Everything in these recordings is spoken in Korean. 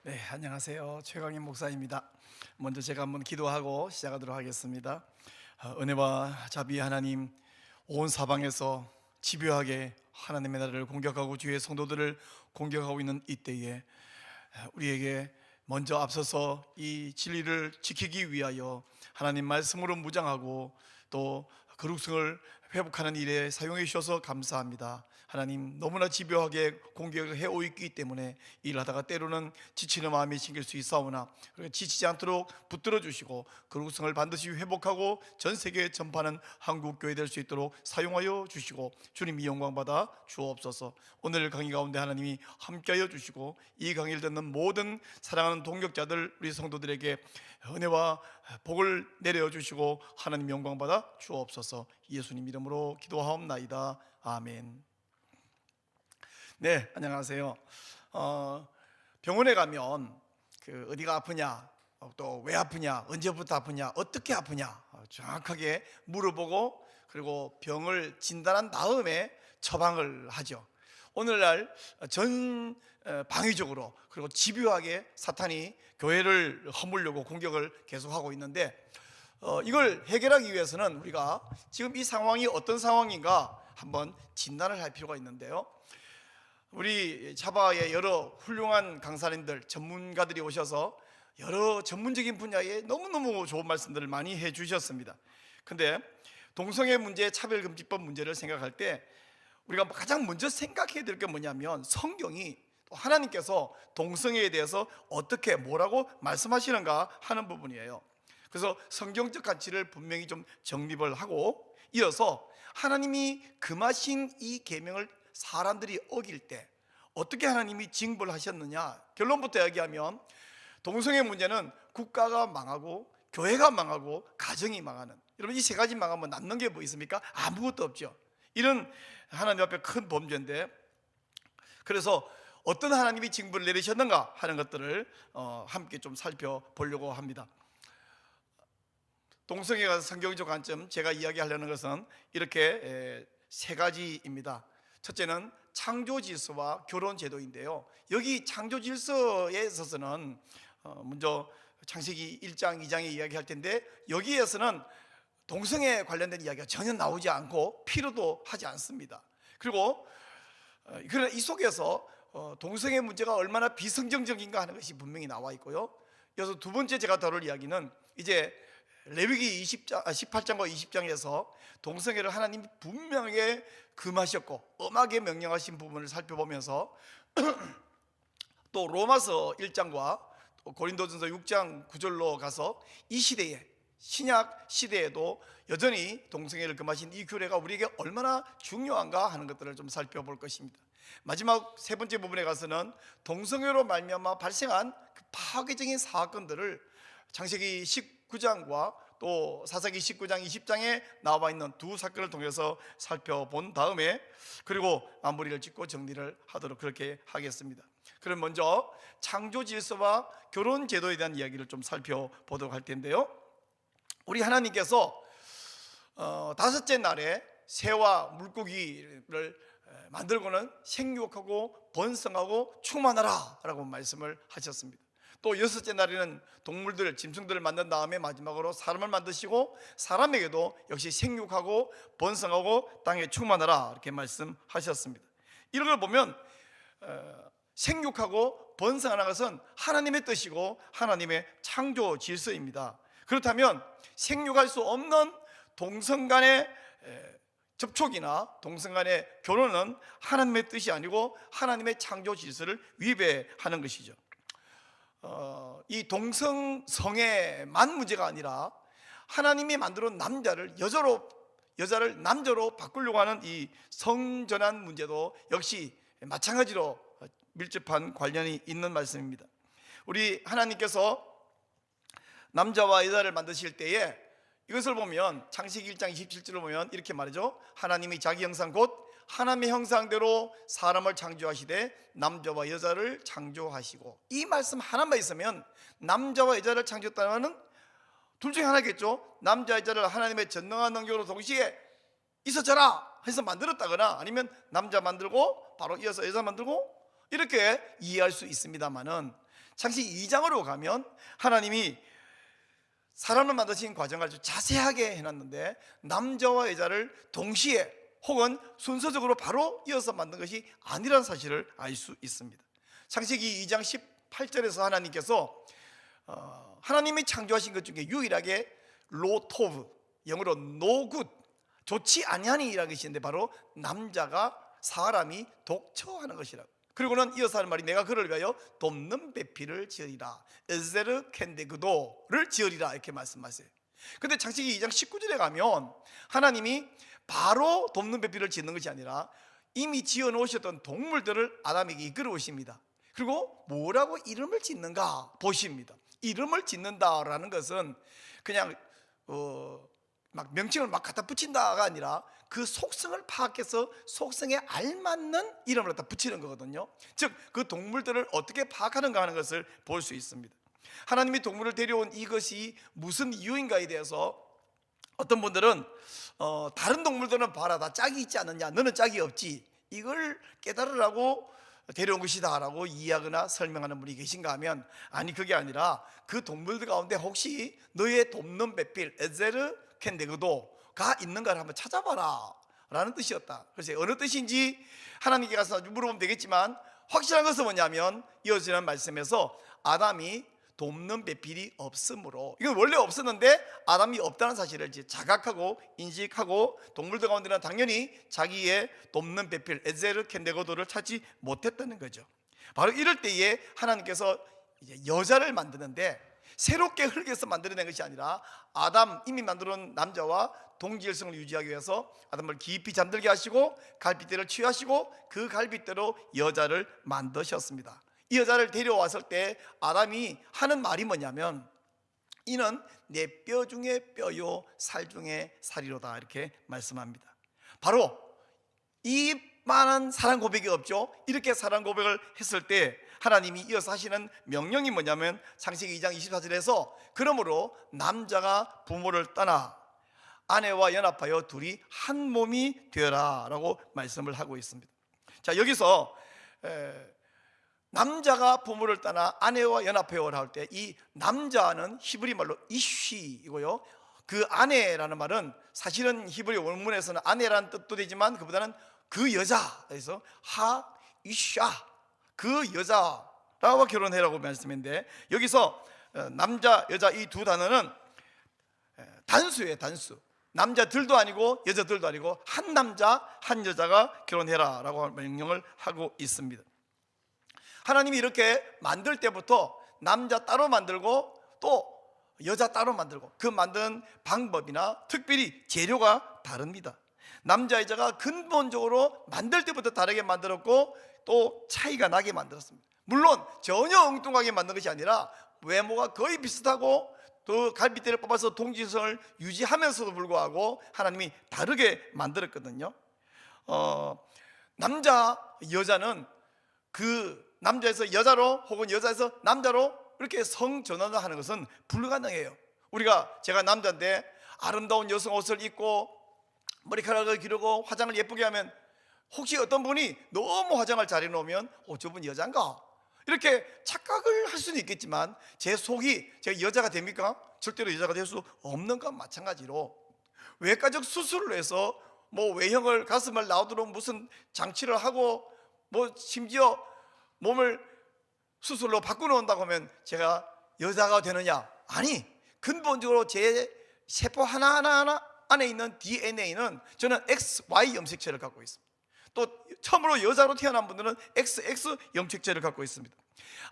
네, 안녕하세요. 최강인 목사입니다. 먼저 제가 한번 기도하고 시작하도록 하겠습니다. 은혜와 자비 하나님, 온 사방에서 집요하게 하나님의 나라를 공격하고 주의 성도들을 공격하고 있는 이때에 우리에게 먼저 앞서서 이 진리를 지키기 위하여 하나님 말씀으로 무장하고 또 거룩성을 회복하는 일에 사용해 주셔서 감사합니다. 하나님, 너무나 집요하게 공격을 해오기 때문에 일하다가 때로는 지치는 마음이 생길 수 있사오나 지치지 않도록 붙들어 주시고 거룩성을 반드시 회복하고 전 세계에 전파하는 한국교회 될 수 있도록 사용하여 주시고 주님이 영광받아 주옵소서. 오늘 강의 가운데 하나님이 함께하여 주시고 이 강의를 듣는 모든 사랑하는 동역자들, 우리 성도들에게 은혜와 복을 내려 주시고 하나님 영광받아 주옵소서. 예수님 이름으로 기도하옵나이다. 아멘. 네, 안녕하세요. 병원에 가면 어디가 아프냐, 또 왜 아프냐, 언제부터 아프냐, 어떻게 아프냐 정확하게 물어보고 그리고 병을 진단한 다음에 처방을 하죠. 오늘날 전 방위적으로 그리고 집요하게 사탄이 교회를 허물려고 공격을 계속하고 있는데 이걸 해결하기 위해서는 우리가 지금 이 상황이 어떤 상황인가 한번 진단을 할 필요가 있는데요. 우리 차바의 여러 훌륭한 강사님들, 전문가들이 오셔서 여러 전문적인 분야에 너무너무 좋은 말씀들을 많이 해 주셨습니다. 근데 동성애 문제, 차별금지법 문제를 생각할 때 우리가 가장 먼저 생각해야 될 게 뭐냐면 성경이 또 하나님께서 동성애에 대해서 어떻게 뭐라고 말씀하시는가 하는 부분이에요. 그래서 성경적 가치를 분명히 좀 정립을 하고 이어서 하나님이 금하신 이 계명을 사람들이 어길 때 어떻게 하나님이 징벌 하셨느냐. 결론부터 이야기하면 동성애 문제는 국가가 망하고 교회가 망하고 가정이 망하는, 여러분 이 세 가지 망하면 남는 게 뭐 있습니까? 아무것도 없죠. 이런 하나님 앞에 큰 범죄인데, 그래서 어떤 하나님이 징벌을 내리셨는가 하는 것들을 함께 좀 살펴보려고 합니다. 동성애가 성경적 관점, 제가 이야기하려는 것은 이렇게 세 가지입니다. 첫째는 창조 질서와 결혼 제도인데요. 여기 창조 질서에 있어서는 먼저 창세기 1장, 2장에 이야기할 텐데 여기에서는 동성애 관련된 이야기가 전혀 나오지 않고 필요도 하지 않습니다. 그리고 그러나 이 속에서 동성애 문제가 얼마나 비성경적인가 하는 것이 분명히 나와 있고요. 그래서 두 번째 제가 다룰 이야기는 이제 레위기 18장과 20장에서 동성애를 하나님이 분명하게 금하셨고 엄하게 명령하신 부분을 살펴보면서 또 로마서 1장과 고린도전서 6장 9절로 가서 이 시대에, 신약 시대에도 여전히 동성애를 금하신 이 규례가 우리에게 얼마나 중요한가 하는 것들을 좀 살펴볼 것입니다. 마지막 세 번째 부분에 가서는 동성애로 말미암아 발생한 그 파괴적인 사건들을 창세기 19장과 또 사사기 19장 20장에 나와 있는 두 사건을 통해서 살펴본 다음에 그리고 마무리를 짓고 정리를 하도록 그렇게 하겠습니다. 그럼 먼저 창조 질서와 결혼 제도에 대한 이야기를 좀 살펴보도록 할 텐데요. 우리 하나님께서 다섯째 날에 새와 물고기를 만들고는 생육하고 번성하고 충만하라 라고 말씀을 하셨습니다. 또 여섯째 날에는 동물들, 짐승들을 만든 다음에 마지막으로 사람을 만드시고 사람에게도 역시 생육하고 번성하고 땅에 충만하라 이렇게 말씀하셨습니다. 이런 걸 보면 생육하고 번성하는 것은 하나님의 뜻이고 하나님의 창조 질서입니다. 그렇다면 생육할 수 없는 동성 간의 접촉이나 동성 간의 결혼은 하나님의 뜻이 아니고 하나님의 창조 질서를 위배하는 것이죠. 이 동성성애만 문제가 아니라 하나님이 만들어 남자를 여자를 남자로 바꾸려고 하는 이 성전환 문제도 역시 마찬가지로 밀접한 관련이 있는 말씀입니다. 우리 하나님께서 남자와 여자를 만드실 때에 이것을 보면 창세기 1장 27절을 보면 이렇게 말하죠. 하나님이 자기 형상 곧 하나님의 형상대로 사람을 창조하시되 남자와 여자를 창조하시고, 이 말씀 하나만 있으면 남자와 여자를 창조했다는 둘 중에 하나겠죠. 남자 여자를 하나님의 전능한 능력으로 동시에 있어져라 해서 만들었다거나 아니면 남자 만들고 바로 이어서 여자 만들고 이렇게 이해할 수 있습니다만은 창세기 2장으로 가면 하나님이 사람을 만드신 과정을 아주 자세하게 해놨는데 남자와 여자를 동시에 혹은 순서적으로 바로 이어서 만든 것이 아니라는 사실을 알 수 있습니다. 창세기 2장 18절에서 하나님께서 하나님이 창조하신 것 중에 유일하게 로토브, 영어로 no good, 좋지 아니하니 이라는 것이 있는데 바로 남자가 사람이 독처하는 것이라고. 그리고는 이어서 하는 말이 내가 그를 위하여 돕는 배필을 지으리라, 에제르 켄데그도를 지으리라 이렇게 말씀하세요. 근데 창세기 2장 19절에 가면 하나님이 바로 돕는 배필을 짓는 것이 아니라 이미 지어 놓으셨던 동물들을 아담에게 이끌어 오십니다. 그리고 뭐라고 이름을 짓는가 보십니다. 이름을 짓는다라는 것은 그냥 막 명칭을 막 갖다 붙인다가 아니라 그 속성을 파악해서 속성에 알맞는 이름을 갖다 붙이는 거거든요. 즉 그 동물들을 어떻게 파악하는가 하는 것을 볼 수 있습니다. 하나님이 동물을 데려온 이것이 무슨 이유인가에 대해서 어떤 분들은 다른 동물들은 봐라 다 짝이 있지 않느냐, 너는 짝이 없지, 이걸 깨달으라고 데려온 것이다 라고 이해하거나 설명하는 분이 계신가 하면 아니, 그게 아니라 그 동물들 가운데 혹시 너의 돕는 배필 에제르 켄데그도가 있는가를 한번 찾아봐라 라는 뜻이었다. 그래서 어느 뜻인지 하나님께 가서 물어보면 되겠지만 확실한 것은 뭐냐면 이어지는 말씀에서 아담이 돕는 배필이 없으므로, 이건 원래 없었는데 아담이 없다는 사실을 이제 자각하고 인식하고 동물들 가운데는 당연히 자기의 돕는 배필 에제르 켄데고도를 찾지 못했다는 거죠. 바로 이럴 때에 하나님께서 이제 여자를 만드는데 새롭게 흙에서 만들어낸 것이 아니라 아담 이미 만들어 놓은 남자와 동질성을 유지하기 위해서 아담을 깊이 잠들게 하시고 갈빗대를 취하시고 그 갈빗대로 여자를 만드셨습니다. 이 여자를 데려왔을 때 아담이 하는 말이 뭐냐면 이는 내 뼈 중에 뼈요 살 중에 살이로다 이렇게 말씀합니다. 바로 이 많은 사랑 고백이 없죠. 이렇게 사랑 고백을 했을 때 하나님이 이어서 하시는 명령이 뭐냐면 창세기 2장 24절에서 그러므로 남자가 부모를 떠나 아내와 연합하여 둘이 한 몸이 되어라 라고 말씀을 하고 있습니다. 자, 여기서 남자가 부모를 떠나 아내와 연합하여라 할 때 이 남자는 히브리 말로 이쉬이고요, 그 아내라는 말은 사실은 히브리 원문에서는 아내라는 뜻도 되지만 그보다는 그 여자, 그래서 하 이샤, 그 여자라고 결혼해라고 말씀인데 여기서 남자 여자 이 두 단어는 단수예요. 단수. 남자들도 아니고 여자들도 아니고 한 남자 한 여자가 결혼해라 라고 명령을 하고 있습니다. 하나님이 이렇게 만들 때부터 남자 따로 만들고 또 여자 따로 만들고 그 만드는 방법이나 특별히 재료가 다릅니다. 남자 여자가 근본적으로 만들 때부터 다르게 만들었고 또 차이가 나게 만들었습니다. 물론 전혀 엉뚱하게 만든 것이 아니라 외모가 거의 비슷하고 또 갈빗대를 뽑아서 동질성을 유지하면서도 불구하고 하나님이 다르게 만들었거든요. 남자 여자는 그 남자에서 여자로 혹은 여자에서 남자로 이렇게 성전환을 하는 것은 불가능해요. 제가 남자인데 아름다운 여성 옷을 입고 머리카락을 기르고 화장을 예쁘게 하면 혹시 어떤 분이 너무 화장을 잘 해놓으면 저분 여잔가? 이렇게 착각을 할 수는 있겠지만 제 속이 제가 여자가 됩니까? 절대로 여자가 될 수 없는 것 마찬가지로 외과적 수술을 해서 외형을 가슴을 나오도록 무슨 장치를 하고 심지어 몸을 수술로 바꾸놓는다고 하면 제가 여자가 되느냐? 아니, 근본적으로 제 세포 하나하나 안에 있는 DNA는 저는 XY 염색체를 갖고 있습니다. 또 처음으로 여자로 태어난 분들은 XX 염색체를 갖고 있습니다.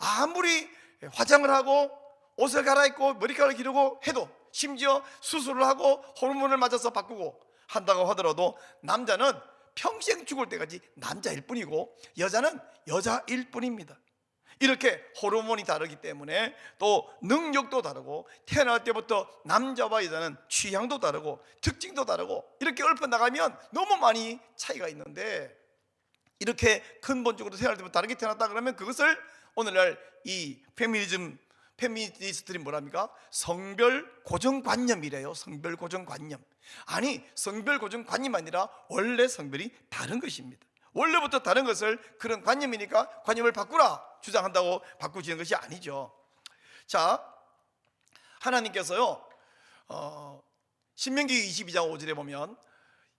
아무리 화장을 하고 옷을 갈아입고 머리카락을 기르고 해도 심지어 수술을 하고 호르몬을 맞아서 바꾸고 한다고 하더라도 남자는 평생 죽을 때까지 남자일 뿐이고 여자는 여자일 뿐입니다. 이렇게 호르몬이 다르기 때문에 또 능력도 다르고 태어날 때부터 남자와 여자는 취향도 다르고 특징도 다르고 이렇게 읊어나가면 너무 많이 차이가 있는데 이렇게 근본적으로 태어날 때부터 다르게 태어났다 그러면 그것을 오늘날 이 페미니스트들이 뭐랍니까? 성별 고정관념이래요. 성별 고정관념. 아니, 성별 고정관념이 아니라 원래 성별이 다른 것입니다. 원래부터 다른 것을 그런 관념이니까 관념을 바꾸라 주장한다고 바꾸지는 것이 아니죠. 자, 하나님께서요 신명기 22장 5절에 보면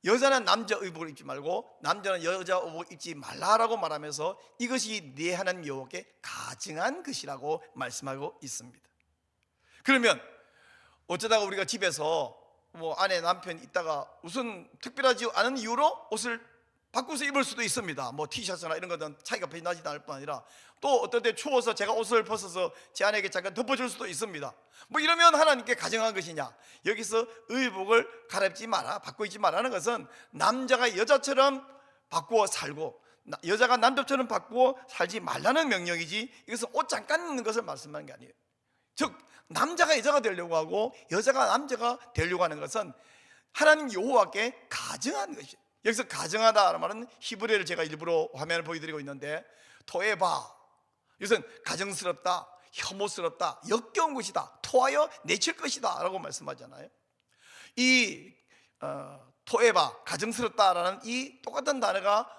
여자는 남자 의복을 입지 말고 남자는 여자 의복을 입지 말라라고 말하면서 이것이 네 하나님 여호와께 가증한 것이라고 말씀하고 있습니다. 그러면 어쩌다가 우리가 집에서 뭐 아내 남편 있다가 무슨 특별하지 않은 이유로 옷을 바꾸서 입을 수도 있습니다. 뭐 티셔츠나 이런 것은 차이가 별로 나지 않을 뿐 아니라 또 어떨 때 추워서 제가 옷을 벗어서 제 아내에게 잠깐 덮어줄 수도 있습니다. 뭐 이러면 하나님께 가증한 것이냐? 여기서 의복을 갈아입지 마라, 바꿔 입지 마라는 것은 남자가 여자처럼 바꾸어 살고 여자가 남자처럼 바꾸어 살지 말라는 명령이지, 이것은 옷 잠깐 입는 것을 말씀하는 게 아니에요. 즉 남자가 여자가 되려고 하고 여자가 남자가 되려고 하는 것은 하나님 여호와께 가증한 것이에요. 여기서 가증하다라는 말은 히브리어를 제가 일부러 화면을 보여드리고 있는데 토에바, 이것은 가증스럽다, 혐오스럽다, 역겨운 것이다, 토하여 내칠 것이다 라고 말씀하잖아요. 이 토에바, 가증스럽다라는 이 똑같은 단어가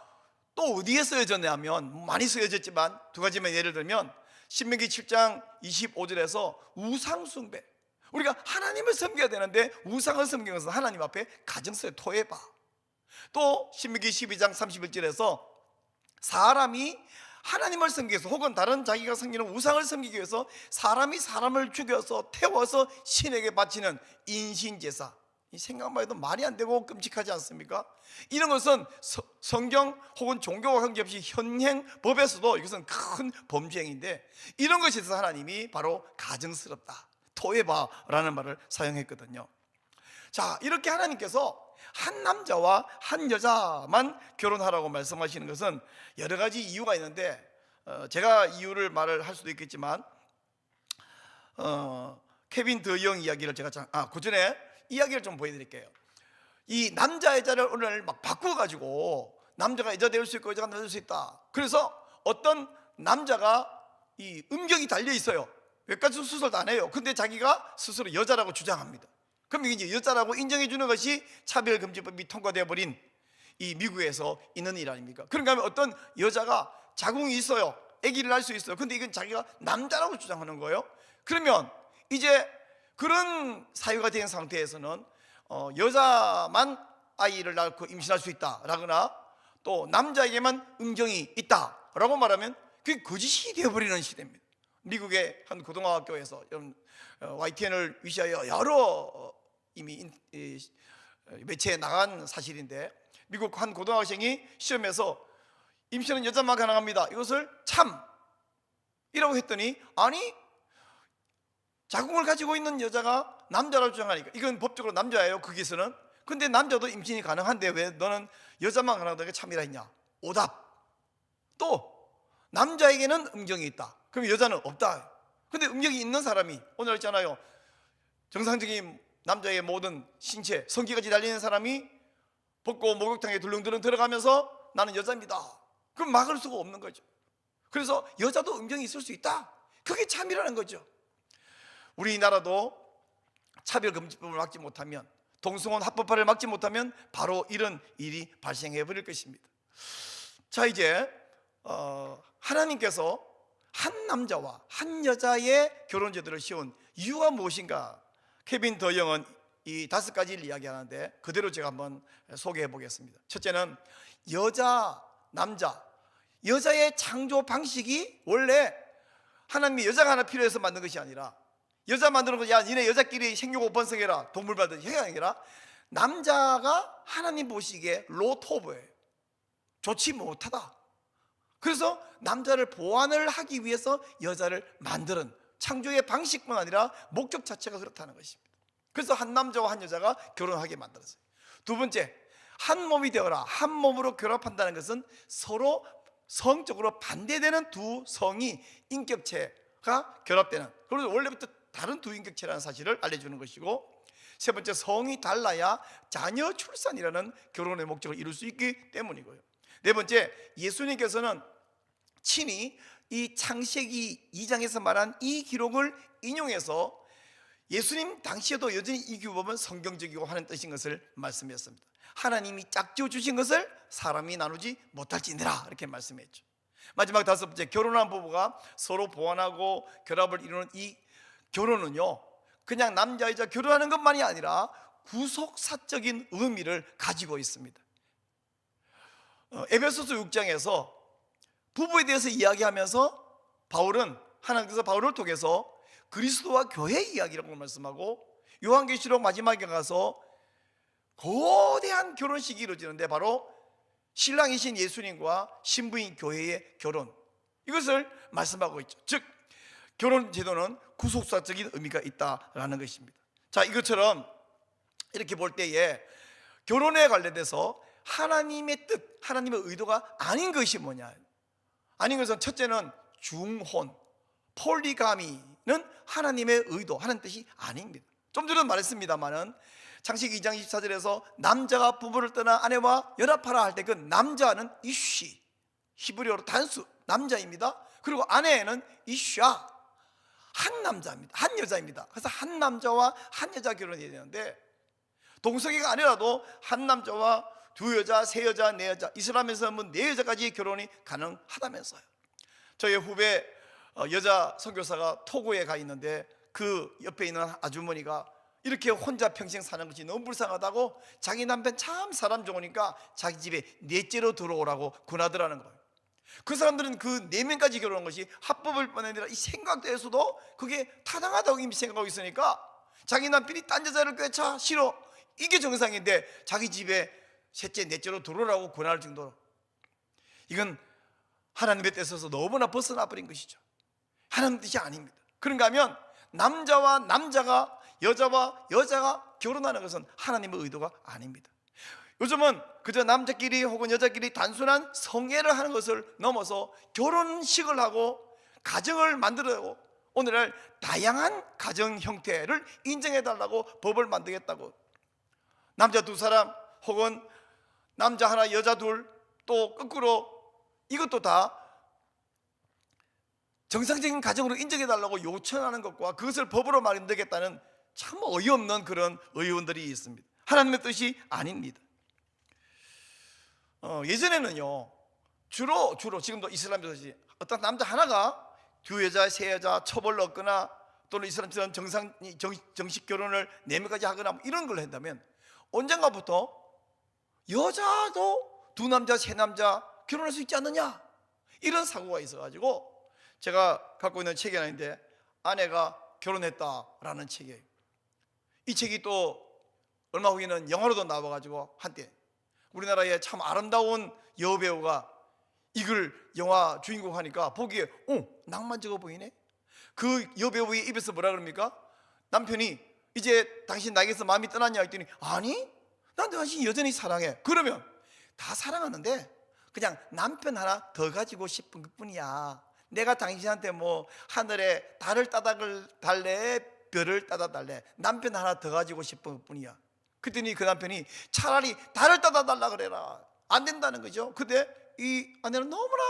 또 어디에 쓰여졌냐 하면 많이 쓰여졌지만 두 가지만 예를 들면 신명기 7장 25절에서 우상숭배, 우리가 하나님을 섬겨야 되는데 우상을 섬기는 것은 하나님 앞에 가증스러워 토해봐. 또 신명기 12장 31절에서 사람이 하나님을 섬기기 위해서 혹은 다른 자기가 섬기는 우상을 섬기기 위해서 사람이 사람을 죽여서 태워서 신에게 바치는 인신제사, 이 생각만 해도 말이 안 되고 끔찍하지 않습니까? 이런 것은 성경 혹은 종교와 관계없이 현행 법에서도 이것은 큰 범죄 행위인데 이런 것에 대해서 하나님이 바로 가증스럽다, 토해봐라는 말을 사용했거든요. 자, 이렇게 하나님께서 한 남자와 한 여자만 결혼하라고 말씀하시는 것은 여러 가지 이유가 있는데 제가 이유를 말을 할 수도 있겠지만 케빈 더영 이야기를 제가 그 전에 이야기를 좀 보여드릴게요. 이 남자 여자를 오늘 막 바꿔가지고 남자가 여자 될 수 있고 여자가 남자 될 수 있다. 그래서 어떤 남자가 이 음경이 달려 있어요. 몇 가지 수술도 안 해요. 근데 자기가 스스로 여자라고 주장합니다. 그럼 이게 이제 여자라고 인정해 주는 것이 차별금지법이 통과되어 버린 이 미국에서 있는 일 아닙니까? 그런가 하면 어떤 여자가 자궁이 있어요. 아기를 낳을 수 있어요. 근데 이건 자기가 남자라고 주장하는 거예요. 그러면 이제 그런 사유가 된 상태에서는 여자만 아이를 낳고 임신할 수 있다라거나 또 남자에게만 음경이 있다라고 말하면 그게 거짓이 되어버리는 시대입니다. 미국의 한 고등학교에서 YTN을 위시하여 여러 이미 매체에 나간 사실인데 미국 한 고등학생이 시험에서 임신은 여자만 가능합니다, 이것을 참이라고 했더니 아니 자궁을 가지고 있는 여자가 남자라고 주장하니까 이건 법적으로 남자예요 거기서는. 근데 남자도 임신이 가능한데 왜 너는 여자만 가능하다고 참이라 했냐? 오답. 또 남자에게는 음경이 있다, 그럼 여자는 없다. 근데 음경이 있는 사람이 오늘 있잖아요, 정상적인 남자의 모든 신체 성기까지 달리는 사람이 벗고 목욕탕에 들렁들렁 들어가면서 나는 여자입니다, 그럼 막을 수가 없는 거죠. 그래서 여자도 음경이 있을 수 있다, 그게 참이라는 거죠. 우리나라도 차별금지법을 막지 못하면, 동성혼 합법화를 막지 못하면 바로 이런 일이 발생해 버릴 것입니다. 자, 이제 하나님께서 한 남자와 한 여자의 결혼제도를 씌운 이유가 무엇인가? 케빈 더영은 이 5가지를 이야기하는데 그대로 제가 한번 소개해 보겠습니다. 첫째는 여자, 남자, 여자의 창조 방식이 원래 하나님이 여자가 하나 필요해서 만든 것이 아니라 여자 만드는 거, 야 니네 여자끼리 생육 5번 성해라, 동물 받듯이 해가 아니라 남자가 하나님 보시기에 로토브예요, 좋지 못하다. 그래서 남자를 보완을 하기 위해서 여자를 만드는 창조의 방식뿐 아니라 목적 자체가 그렇다는 것입니다. 그래서 한 남자와 한 여자가 결혼하게 만들었어요. 두 번째, 한 몸이 되어라. 한 몸으로 결합한다는 것은 서로 성적으로 반대되는 두 성이 인격체가 결합되는, 그래서 원래부터 다른 두 인격체라는 사실을 알려주는 것이고, 세 번째, 성이 달라야 자녀 출산이라는 결혼의 목적을 이룰 수 있기 때문이고요. 네 번째, 예수님께서는 친히 이 창세기 2장에서 말한 이 기록을 인용해서 예수님 당시에도 여전히 이 규범은 성경적이고 하는 뜻인 것을 말씀했습니다. 하나님이 짝지어 주신 것을 사람이 나누지 못할지니라 이렇게 말씀했죠. 마지막 다섯 번째, 결혼한 부부가 서로 보완하고 결합을 이루는 이 결혼은요, 그냥 남자 여자 결혼하는 것만이 아니라 구속사적인 의미를 가지고 있습니다. 에베소서 6장에서 부부에 대해서 이야기하면서 바울은 하나님께서 바울을 통해서 그리스도와 교회 이야기라고 말씀하고, 요한계시록 마지막에 가서 거대한 결혼식이 이루어지는데 바로 신랑이신 예수님과 신부인 교회의 결혼, 이것을 말씀하고 있죠. 즉 결혼 제도는 구속사적인 의미가 있다라는 것입니다. 자, 이것처럼 이렇게 볼 때에 결혼에 관련돼서 하나님의 뜻, 하나님의 의도가 아닌 것이 뭐냐? 아닌 것은 첫째는 중혼, 폴리가미는 하나님의 의도, 하나님 뜻이 아닙니다. 좀 전에 말했습니다마는 창세기 2장 24절에서 남자가 부부를 떠나 아내와 연합하라 할 때 그 남자는 이쉬, 히브리어로 단수 남자입니다. 그리고 아내는 이샤, 한 남자입니다. 한 여자입니다. 그래서 한 남자와 한 여자 결혼해야 되는데, 동성애가 아니라도 한 남자와 두 여자, 세 여자, 네 여자, 이슬람에서는 네 여자까지 결혼이 가능하다면서요. 저희 후배 여자 선교사가 토고에 가 있는데 그 옆에 있는 아주머니가 이렇게 혼자 평생 사는 것이 너무 불쌍하다고 자기 남편 참 사람 좋으니까 자기 집에 넷째로 들어오라고 권하더라는 거예요. 그 사람들은 그 4명까지 결혼한 것이 합법일 뿐 아니라 이 생각대에서도 그게 타당하다고 이미 생각하고 있으니까 자기 남편이 딴 여자를 꿰차 싫어, 이게 정상인데 자기 집에 셋째 넷째로 들어오라고 권할 정도로, 이건 하나님의 뜻에서 너무나 벗어나 버린 것이죠. 하나님 뜻이 아닙니다. 그런가 하면 남자와 남자가, 여자와 여자가 결혼하는 것은 하나님의 의도가 아닙니다. 요즘은 그저 남자끼리 혹은 여자끼리 단순한 성애를 하는 것을 넘어서 결혼식을 하고 가정을 만들고 오늘날 다양한 가정 형태를 인정해달라고 법을 만들겠다고, 남자 두 사람 혹은 남자 하나 여자 둘, 또 거꾸로 이것도 다 정상적인 가정으로 인정해달라고 요청하는 것과 그것을 법으로 만들겠다는 참 어이없는 그런 의원들이 있습니다. 하나님의 뜻이 아닙니다. 예전에는요 주로 지금도 이슬람에서 어떤 남자 하나가 두 여자 세 여자 처벌을 얻거나 또는 이슬람처럼 정식 결혼을 4명까지 하거나 뭐 이런 걸 한다면 언젠가부터 여자도 두 남자 세 남자 결혼할 수 있지 않느냐, 이런 사고가 있어가지고 제가 갖고 있는 책이 하나인데 아내가 결혼했다라는 책이에요. 이 책이 또 얼마 후에는 영화로도 나와가지고 한때 우리나라에 참 아름다운 여배우가 이걸 영화 주인공 하니까 보기에 낭만적으로 보이네. 그 여배우의 입에서 뭐라 그럽니까? 남편이 이제 당신 나에게서 마음이 떠났냐 했더니 아니, 난 당신 여전히 사랑해. 그러면 다 사랑하는데 그냥 남편 하나 더 가지고 싶은 것뿐이야. 내가 당신한테 뭐 하늘에 달을 따다 달래, 별을 따다 달래, 남편 하나 더 가지고 싶은 것뿐이야. 그랬더니 그 남편이 차라리 달을 따다 달라 그래라. 안 된다는 거죠. 근데 이 아내는 너무나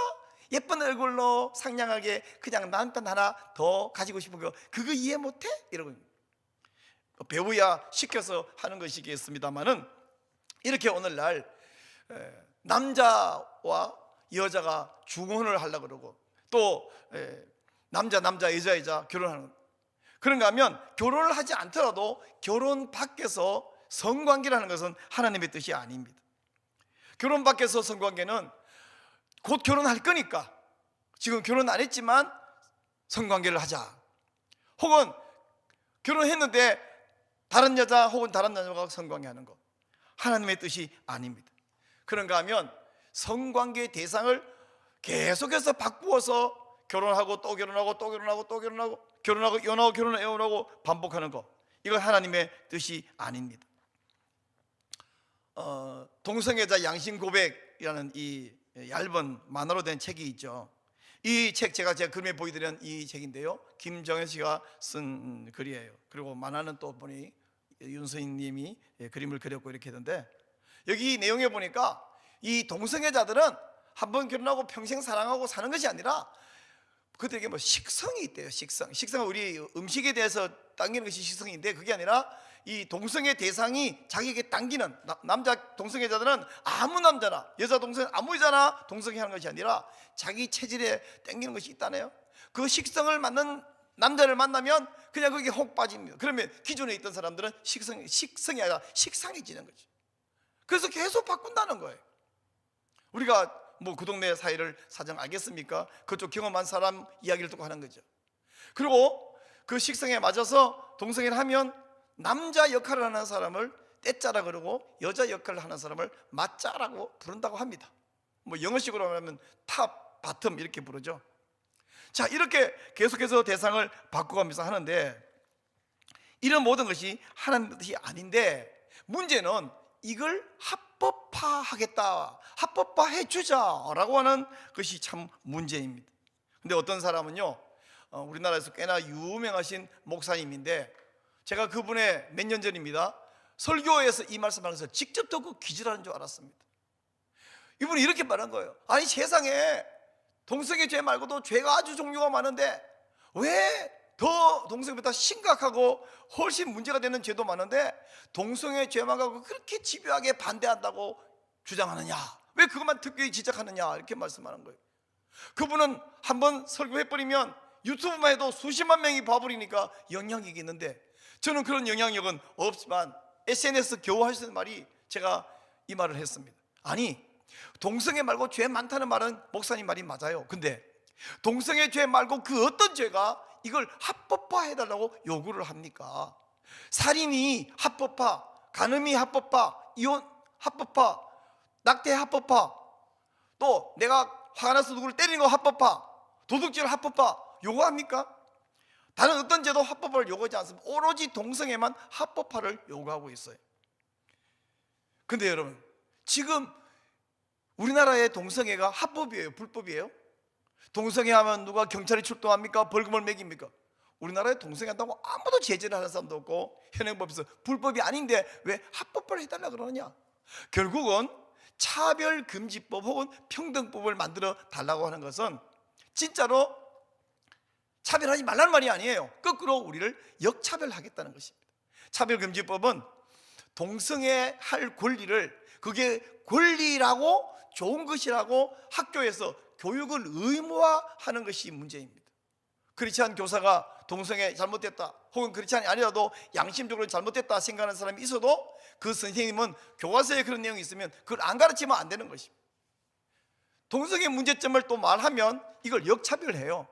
예쁜 얼굴로 상냥하게 그냥 남편 하나 더 가지고 싶은 거, 그거 이해 못해? 이러고 배우야 시켜서 하는 것이겠습니다만은, 이렇게 오늘날 남자와 여자가 중혼을 하려고 그러고 또 남자 여자 결혼하는, 그런가 하면 결혼을 하지 않더라도 결혼 밖에서 성관계를 하는 것은 하나님의 뜻이 아닙니다. 결혼 밖에서 성관계는 곧 결혼할 거니까 지금 결혼 안 했지만 성관계를 하자, 혹은 결혼했는데 다른 여자 혹은 다른 남자가 성관계하는 것, 하나님의 뜻이 아닙니다. 그런가 하면 성관계의 대상을 계속해서 바꾸어서 결혼하고 또 결혼하고 또 결혼하고 또 결혼하고 결혼하고 이혼하고 결혼하고 이혼하고 반복하는 것, 이건 하나님의 뜻이 아닙니다. 동성애자 양심고백이라는 이 얇은 만화로 된 책이 있죠. 이 책 제가 그림에 보여드린 이 책인데요, 김정현 씨가 쓴 글이에요. 그리고 만화는 또 보니 윤서인 님이 그림을 그렸고 이렇게 했는데, 여기 내용에 보니까 이 동성애자들은 한번 결혼하고 평생 사랑하고 사는 것이 아니라 그들에게 뭐 식성이 있대요. 식성은 우리 음식에 대해서 당기는 것이 식성인데 그게 아니라 이 동성애 대상이 자기에게 당기는 남자 동성애자들은 아무 남자나 여자 동성 아무 여자나 동성애하는 것이 아니라 자기 체질에 당기는 것이 있다네요. 그 식성을 맞는 남자를 만나면 그냥 거기에 혹 빠집니다. 그러면 기존에 있던 사람들은 식성이 아니라 식상해지는 거죠. 그래서 계속 바꾼다는 거예요. 우리가 뭐 그 동네 사이를 사정 알겠습니까? 그쪽 경험한 사람 이야기를 듣고 하는 거죠. 그리고 그 식성에 맞아서 동성애를 하면 남자 역할을 하는 사람을 떼짜라 그러고 여자 역할을 하는 사람을 맞짜라고 부른다고 합니다. 뭐 영어식으로 말하면 탑, 바텀 이렇게 부르죠. 자, 이렇게 계속해서 대상을 바꿔가면서 하는데 이런 모든 것이 하나님의 뜻이 아닌데 문제는 이걸 합법화하겠다, 합법화해주자라고 하는 것이 참 문제입니다. 근데 어떤 사람은요, 우리나라에서 꽤나 유명하신 목사님인데 제가 그분의 몇 년 전입니다, 설교에서 이 말씀하면서 직접 듣고 기절하는 줄 알았습니다. 이분이 이렇게 말한 거예요. 아니 세상에 동성애 죄 말고도 죄가 아주 종류가 많은데 왜 더 동성애보다 심각하고 훨씬 문제가 되는 죄도 많은데 동성애 죄만 갖고 그렇게 집요하게 반대한다고 주장하느냐, 왜 그것만 특별히 지적하느냐, 이렇게 말씀하는 거예요. 그분은 한번 설교해버리면 유튜브만 해도 수십만 명이 봐버리니까 영향력이 있는데 저는 그런 영향력은 없지만 SNS 겨우 할 수 있는 말이 제가 이 말을 했습니다. 아니 동성애 말고 죄 많다는 말은 목사님 말이 맞아요. 근데 동성애 죄 말고 그 어떤 죄가 이걸 합법화해달라고 요구를 합니까? 살인이 합법화, 간음이 합법화, 이혼 합법화, 낙태 합법화, 또 내가 화가 나서 누구를 때리는 거 합법화, 도둑질 합법화 요구합니까? 다른 어떤 죄도 합법화를 요구하지 않습니다. 오로지 동성애만 합법화를 요구하고 있어요. 근데 여러분, 지금 우리나라의 동성애가 합법이에요, 불법이에요? 동성애 하면 누가 경찰이 출동합니까? 벌금을 매깁니까? 우리나라에 동성애 한다고 아무도 제재를 하는 사람도 없고 현행법에서 불법이 아닌데 왜 합법화를 해달라 그러느냐? 결국은 차별금지법 혹은 평등법을 만들어 달라고 하는 것은 진짜로 차별하지 말라는 말이 아니에요. 거꾸로 우리를 역차별하겠다는 것입니다. 차별금지법은 동성애 할 권리를, 그게 권리라고 좋은 것이라고 학교에서 교육을 의무화하는 것이 문제입니다. 크리스찬 교사가 동성애 잘못됐다 혹은 크리스찬이 아니라도 양심적으로 잘못됐다 생각하는 사람이 있어도 그 선생님은 교과서에 그런 내용이 있으면 그걸 안 가르치면 안 되는 것입니다. 동성애 문제점을 또 말하면 이걸 역차별해요.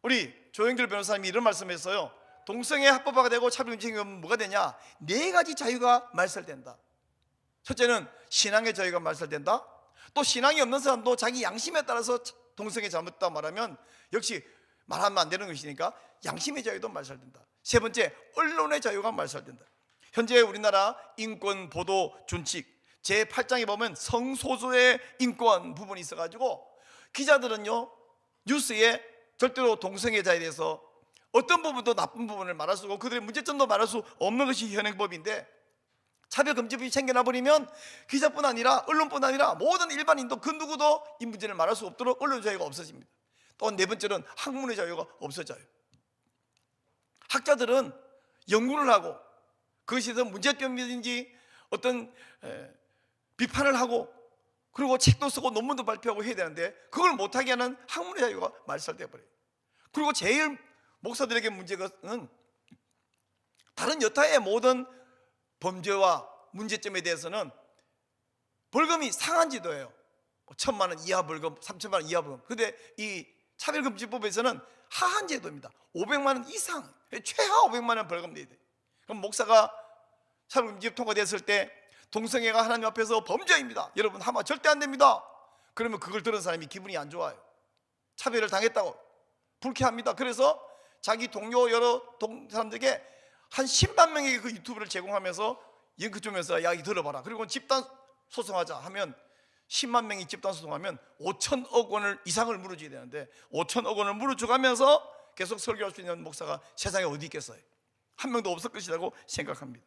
우리 조영길 변호사님이 이런 말씀했어요. 동성애 합법화가 되고 차별금지되면 뭐가 되냐? 4가지 자유가 말살된다. 첫째는 신앙의 자유가 말살된다. 또 신앙이 없는 사람도 자기 양심에 따라서 동성애 잘못됐다 말하면 역시 말하면 안 되는 것이니까 양심의 자유도 말살된다. 세 번째, 언론의 자유가 말살된다. 현재 우리나라 인권 보도 준칙 제8장에 보면 성소수의 인권 부분이 있어가지고 기자들은요 뉴스에 절대로 동성애자에 대해서 어떤 부분도 나쁜 부분을 말할 수 없고 그들의 문제점도 말할 수 없는 것이 현행법인데 차별금지법이 생겨나 버리면 기자뿐 아니라 언론뿐 아니라 모든 일반인도 그 누구도 이 문제를 말할 수 없도록 언론 자유가 없어집니다. 또 4번째는 학문의 자유가 없어져요. 학자들은 연구를 하고 그것에 대해서 문제점이든지 어떤 비판을 하고 그리고 책도 쓰고 논문도 발표하고 해야 되는데 그걸 못하게 하는 학문의 자유가 말살되어 버려요. 그리고 제일 목사들에게 문제는 다른 여타의 모든 범죄와 문제점에 대해서는 벌금이 상한제도예요. 1,000만 원 이하 벌금, 3,000만 원 이하 벌금. 그런데 이 차별금지법에서는 하한제도입니다. 500만 원 이상, 최하 500만 원 벌금 내야 돼. 그럼 목사가 차별금지법 통과됐을 때 동성애가 하나님 앞에서 범죄입니다, 여러분 하면 절대 안 됩니다. 그러면 그걸 들은 사람이 기분이 안 좋아요. 차별을 당했다고 불쾌합니다. 그래서 자기 동료 여러 사람들에게 한 10만 명에게 그 유튜브를 제공하면서 링크 주면서 야, 이 들어봐라. 그리고 집단 소송하자 하면 10만 명이 집단 소송하면 5천억 원을 이상을 물어줘야 되는데 5천억 원을 물어줘가면서 계속 설교할 수 있는 목사가 세상에 어디 있겠어요? 한 명도 없을 것이라고 생각합니다.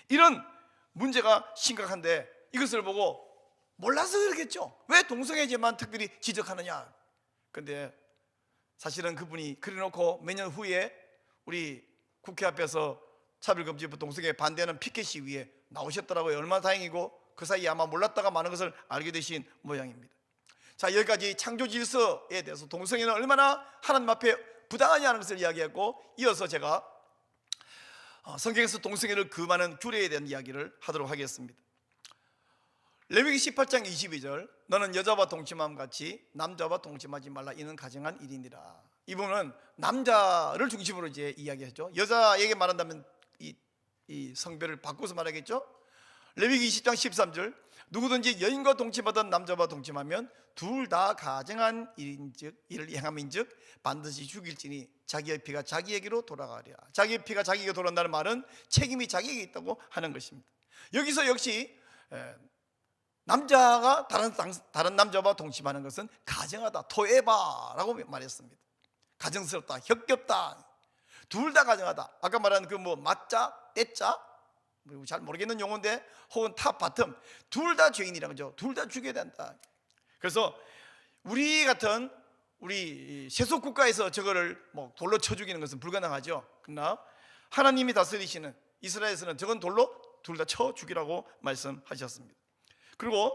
이런 문제가 심각한데 이것을 보고 몰라서 그러겠죠. 왜 동성애죄만 특별히 지적하느냐? 근데 사실은 그분이 그래놓고 몇 년 후에 우리 국회 앞에서 차별금지법 동성애 반대하는 피켓 시위에 나오셨더라고요. 얼마나 다행이고 그 사이에 아마 몰랐다가 많은 것을 알게 되신 모양입니다. 자, 여기까지 창조 질서에 대해서 동성애는 얼마나 하나님 앞에 부당하냐는 것을 이야기했고, 이어서 제가 성경에서 동성애를 금하는 규례에 대한 이야기를 하도록 하겠습니다. 레위기 18장 22절, 너는 여자와 동침함 같이 남자와 동침하지 말라, 이는 가정한 일이니라. 이 부분은 남자를 중심으로 이제 이야기했죠. 여자에게 말한다면 이 성별을 바꿔서 말하겠죠. 레위기 20장 13절, 누구든지 여인과 동침하던 남자와 동침하면 둘 다 가정한 일인즉 이를 행함인즉 반드시 죽일지니 자기의 피가 자기에게로 돌아가리라. 자기의 피가 자기에게 돌아온다는 말은 책임이 자기에게 있다고 하는 것입니다. 여기서 역시 남자가 다른 남자와 동침하는 것은 가정하다, 토에바라고 말했습니다. 가정스럽다, 역겹다, 둘 다 가정하다. 아까 말한 그 맞자, 떼자, 잘 모르겠는 용어인데, 혹은 탑, 바텀, 둘 다 죄인이라는 거죠. 둘 다 죽여야 된다. 그래서 우리 같은 우리 세속 국가에서 저거를 돌로 쳐 죽이는 것은 불가능하죠. 그러나 하나님이 다스리시는 이스라엘에서는 저건 돌로 둘 다 쳐 죽이라고 말씀하셨습니다. 그리고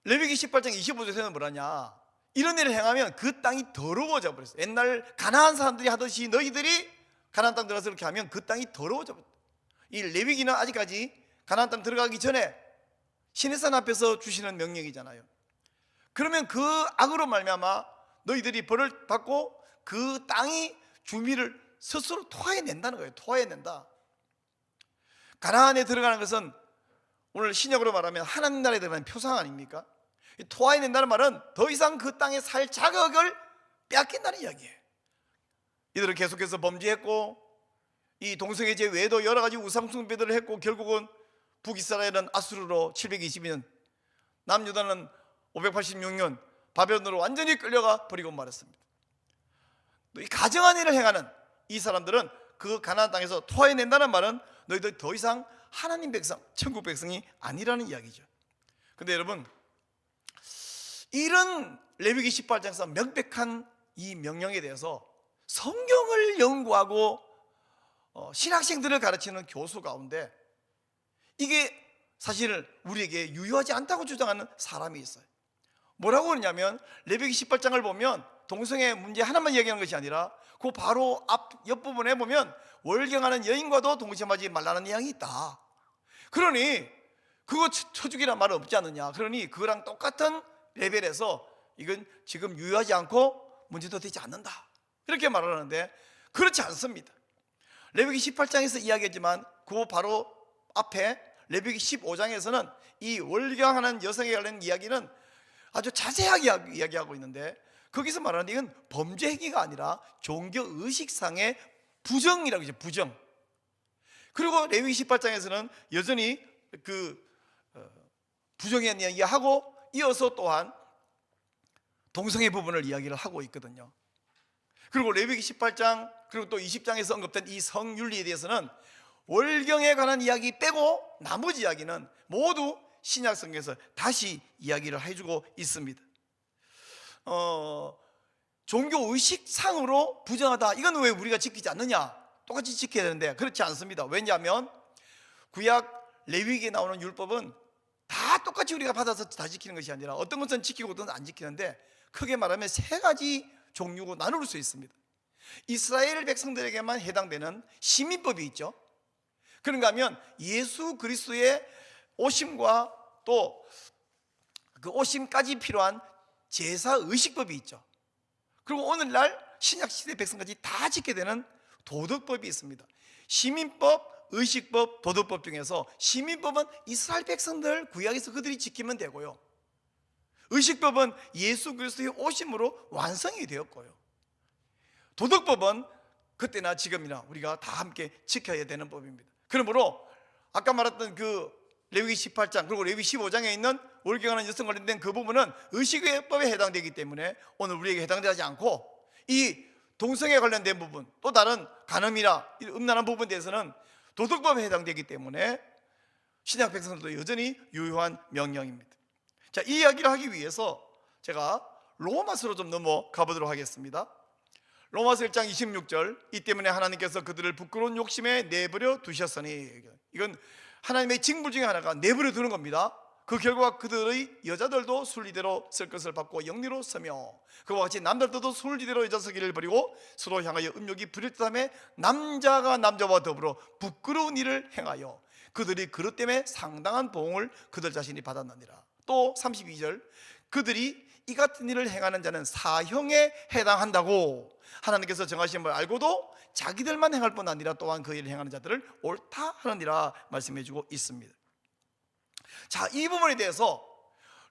레위기 18장 25절에는 뭐라냐, 이런 일을 행하면 그 땅이 더러워져 버렸어요. 옛날 가나안 사람들이 하듯이 너희들이 가나안 땅 들어가서 그렇게 하면 그 땅이 더러워져 버렸어요. 이 레위기는 아직까지 가나안 땅 들어가기 전에 시내산 앞에서 주시는 명령이잖아요. 그러면 그 악으로 말미암아 너희들이 벌을 받고 그 땅이 주민을 스스로 토해낸다는 거예요. 토해낸다. 가나안에 들어가는 것은 오늘 신약으로 말하면 하나님 나라에 들어가는 표상 아닙니까? 토해낸다는 말은 더 이상 그 땅에 살 자격을 빼앗긴다는 이야기예요. 이들은 계속해서 범죄했고, 이 동성애죄 외에도 여러 가지 우상숭배들을 했고, 결국은 북이스라엘은 아수르로 722년, 남유다는 586년 바벨론으로 완전히 끌려가 버리고 말았습니다. 이 가정한 일을 행하는 이 사람들은 그 가나안 땅에서 토해낸다는 말은 너희들 더 이상 하나님 백성, 천국 백성이 아니라는 이야기죠. 근데 여러분, 이런 레위기 18장에서 명백한 이 명령에 대해서 성경을 연구하고 신학생들을 가르치는 교수 가운데 이게 사실 우리에게 유효하지 않다고 주장하는 사람이 있어요. 뭐라고 그러냐면, 레위기 18장을 보면 동성애 문제 하나만 얘기하는 것이 아니라 그 바로 옆부분에 보면 월경하는 여인과도 동침하지 말라는 내용이 있다. 그러니 그거 쳐죽이란 말은 없지 않느냐. 그러니 그거랑 똑같은 레벨에서 이건 지금 유효하지 않고 문제도 되지 않는다, 이렇게 말하는데 그렇지 않습니다. 레위기 18장에서 이야기했지만 그 바로 앞에 레위기 15장에서는 이 월경하는 여성에 관련 이야기는 아주 자세하게 이야기하고 있는데, 거기서 말하는 이건 범죄 행위가 아니라 종교의식상의 부정이라고 하죠. 부정. 그리고 레위기 18장에서는 여전히 그 부정에 대한 이야기하고, 이어서 또한 동성애 부분을 이야기를 하고 있거든요. 그리고 레위기 18장 그리고 또 20장에서 언급된 이 성윤리에 대해서는 월경에 관한 이야기 빼고 나머지 이야기는 모두 신약성경에서 다시 이야기를 해주고 있습니다. 종교의식상으로 부정하다, 이건 왜 우리가 지키지 않느냐? 똑같이 지켜야 되는데 그렇지 않습니다. 왜냐하면 구약 레위기에 나오는 율법은 다 똑같이 우리가 받아서 다 지키는 것이 아니라 어떤 것은 지키고 어떤 것은 안 지키는데, 크게 말하면 세 가지 종류로 나눌 수 있습니다. 이스라엘 백성들에게만 해당되는 시민법이 있죠. 그런가 하면 예수 그리스도의 오심과 또 그 오심까지 필요한 제사의식법이 있죠. 그리고 오늘날 신약시대 백성까지 다 지켜야 되는 도덕법이 있습니다. 시민법, 의식법, 도덕법 중에서 시민법은 이스라엘 백성들 구약에서 그들이 지키면 되고요, 의식법은 예수 그리스도의 오심으로 완성이 되었고요, 도덕법은 그때나 지금이나 우리가 다 함께 지켜야 되는 법입니다. 그러므로 아까 말했던 그 레위기 18장 그리고 레위기 15장에 있는 월경하는 여성 관련된 그 부분은 의식법에 해당되기 때문에 오늘 우리에게 해당되지 않고, 이 동성애 관련된 부분, 또 다른 간음이나 음란한 부분에 대해서는 도덕법에 해당되기 때문에 신약 백성들도 여전히 유효한 명령입니다. 자, 이 이야기를 하기 위해서 제가 로마서로 좀 넘어가 보도록 하겠습니다. 로마서 1장 26절, 이 때문에 하나님께서 그들을 부끄러운 욕심에 내버려 두셨으니, 이건 하나님의 징벌 중에 하나가 내버려 두는 겁니다. 그 결과 그들의 여자들도 순리대로 쓸 것을 받고 영리로 서며, 그와 같이 남자들도 순리대로 여자 서기를 버리고 서로 향하여 음욕이 부릴 듯하며 남자가 남자와 더불어 부끄러운 일을 행하여 그들이 그릇 때문에 상당한 보응을 그들 자신이 받았느니라. 또 32절, 그들이 이 같은 일을 행하는 자는 사형에 해당한다고 하나님께서 정하신 걸 알고도 자기들만 행할 뿐 아니라 또한 그 일을 행하는 자들을 옳다 하느니라 말씀해 주고 있습니다. 자, 이 부분에 대해서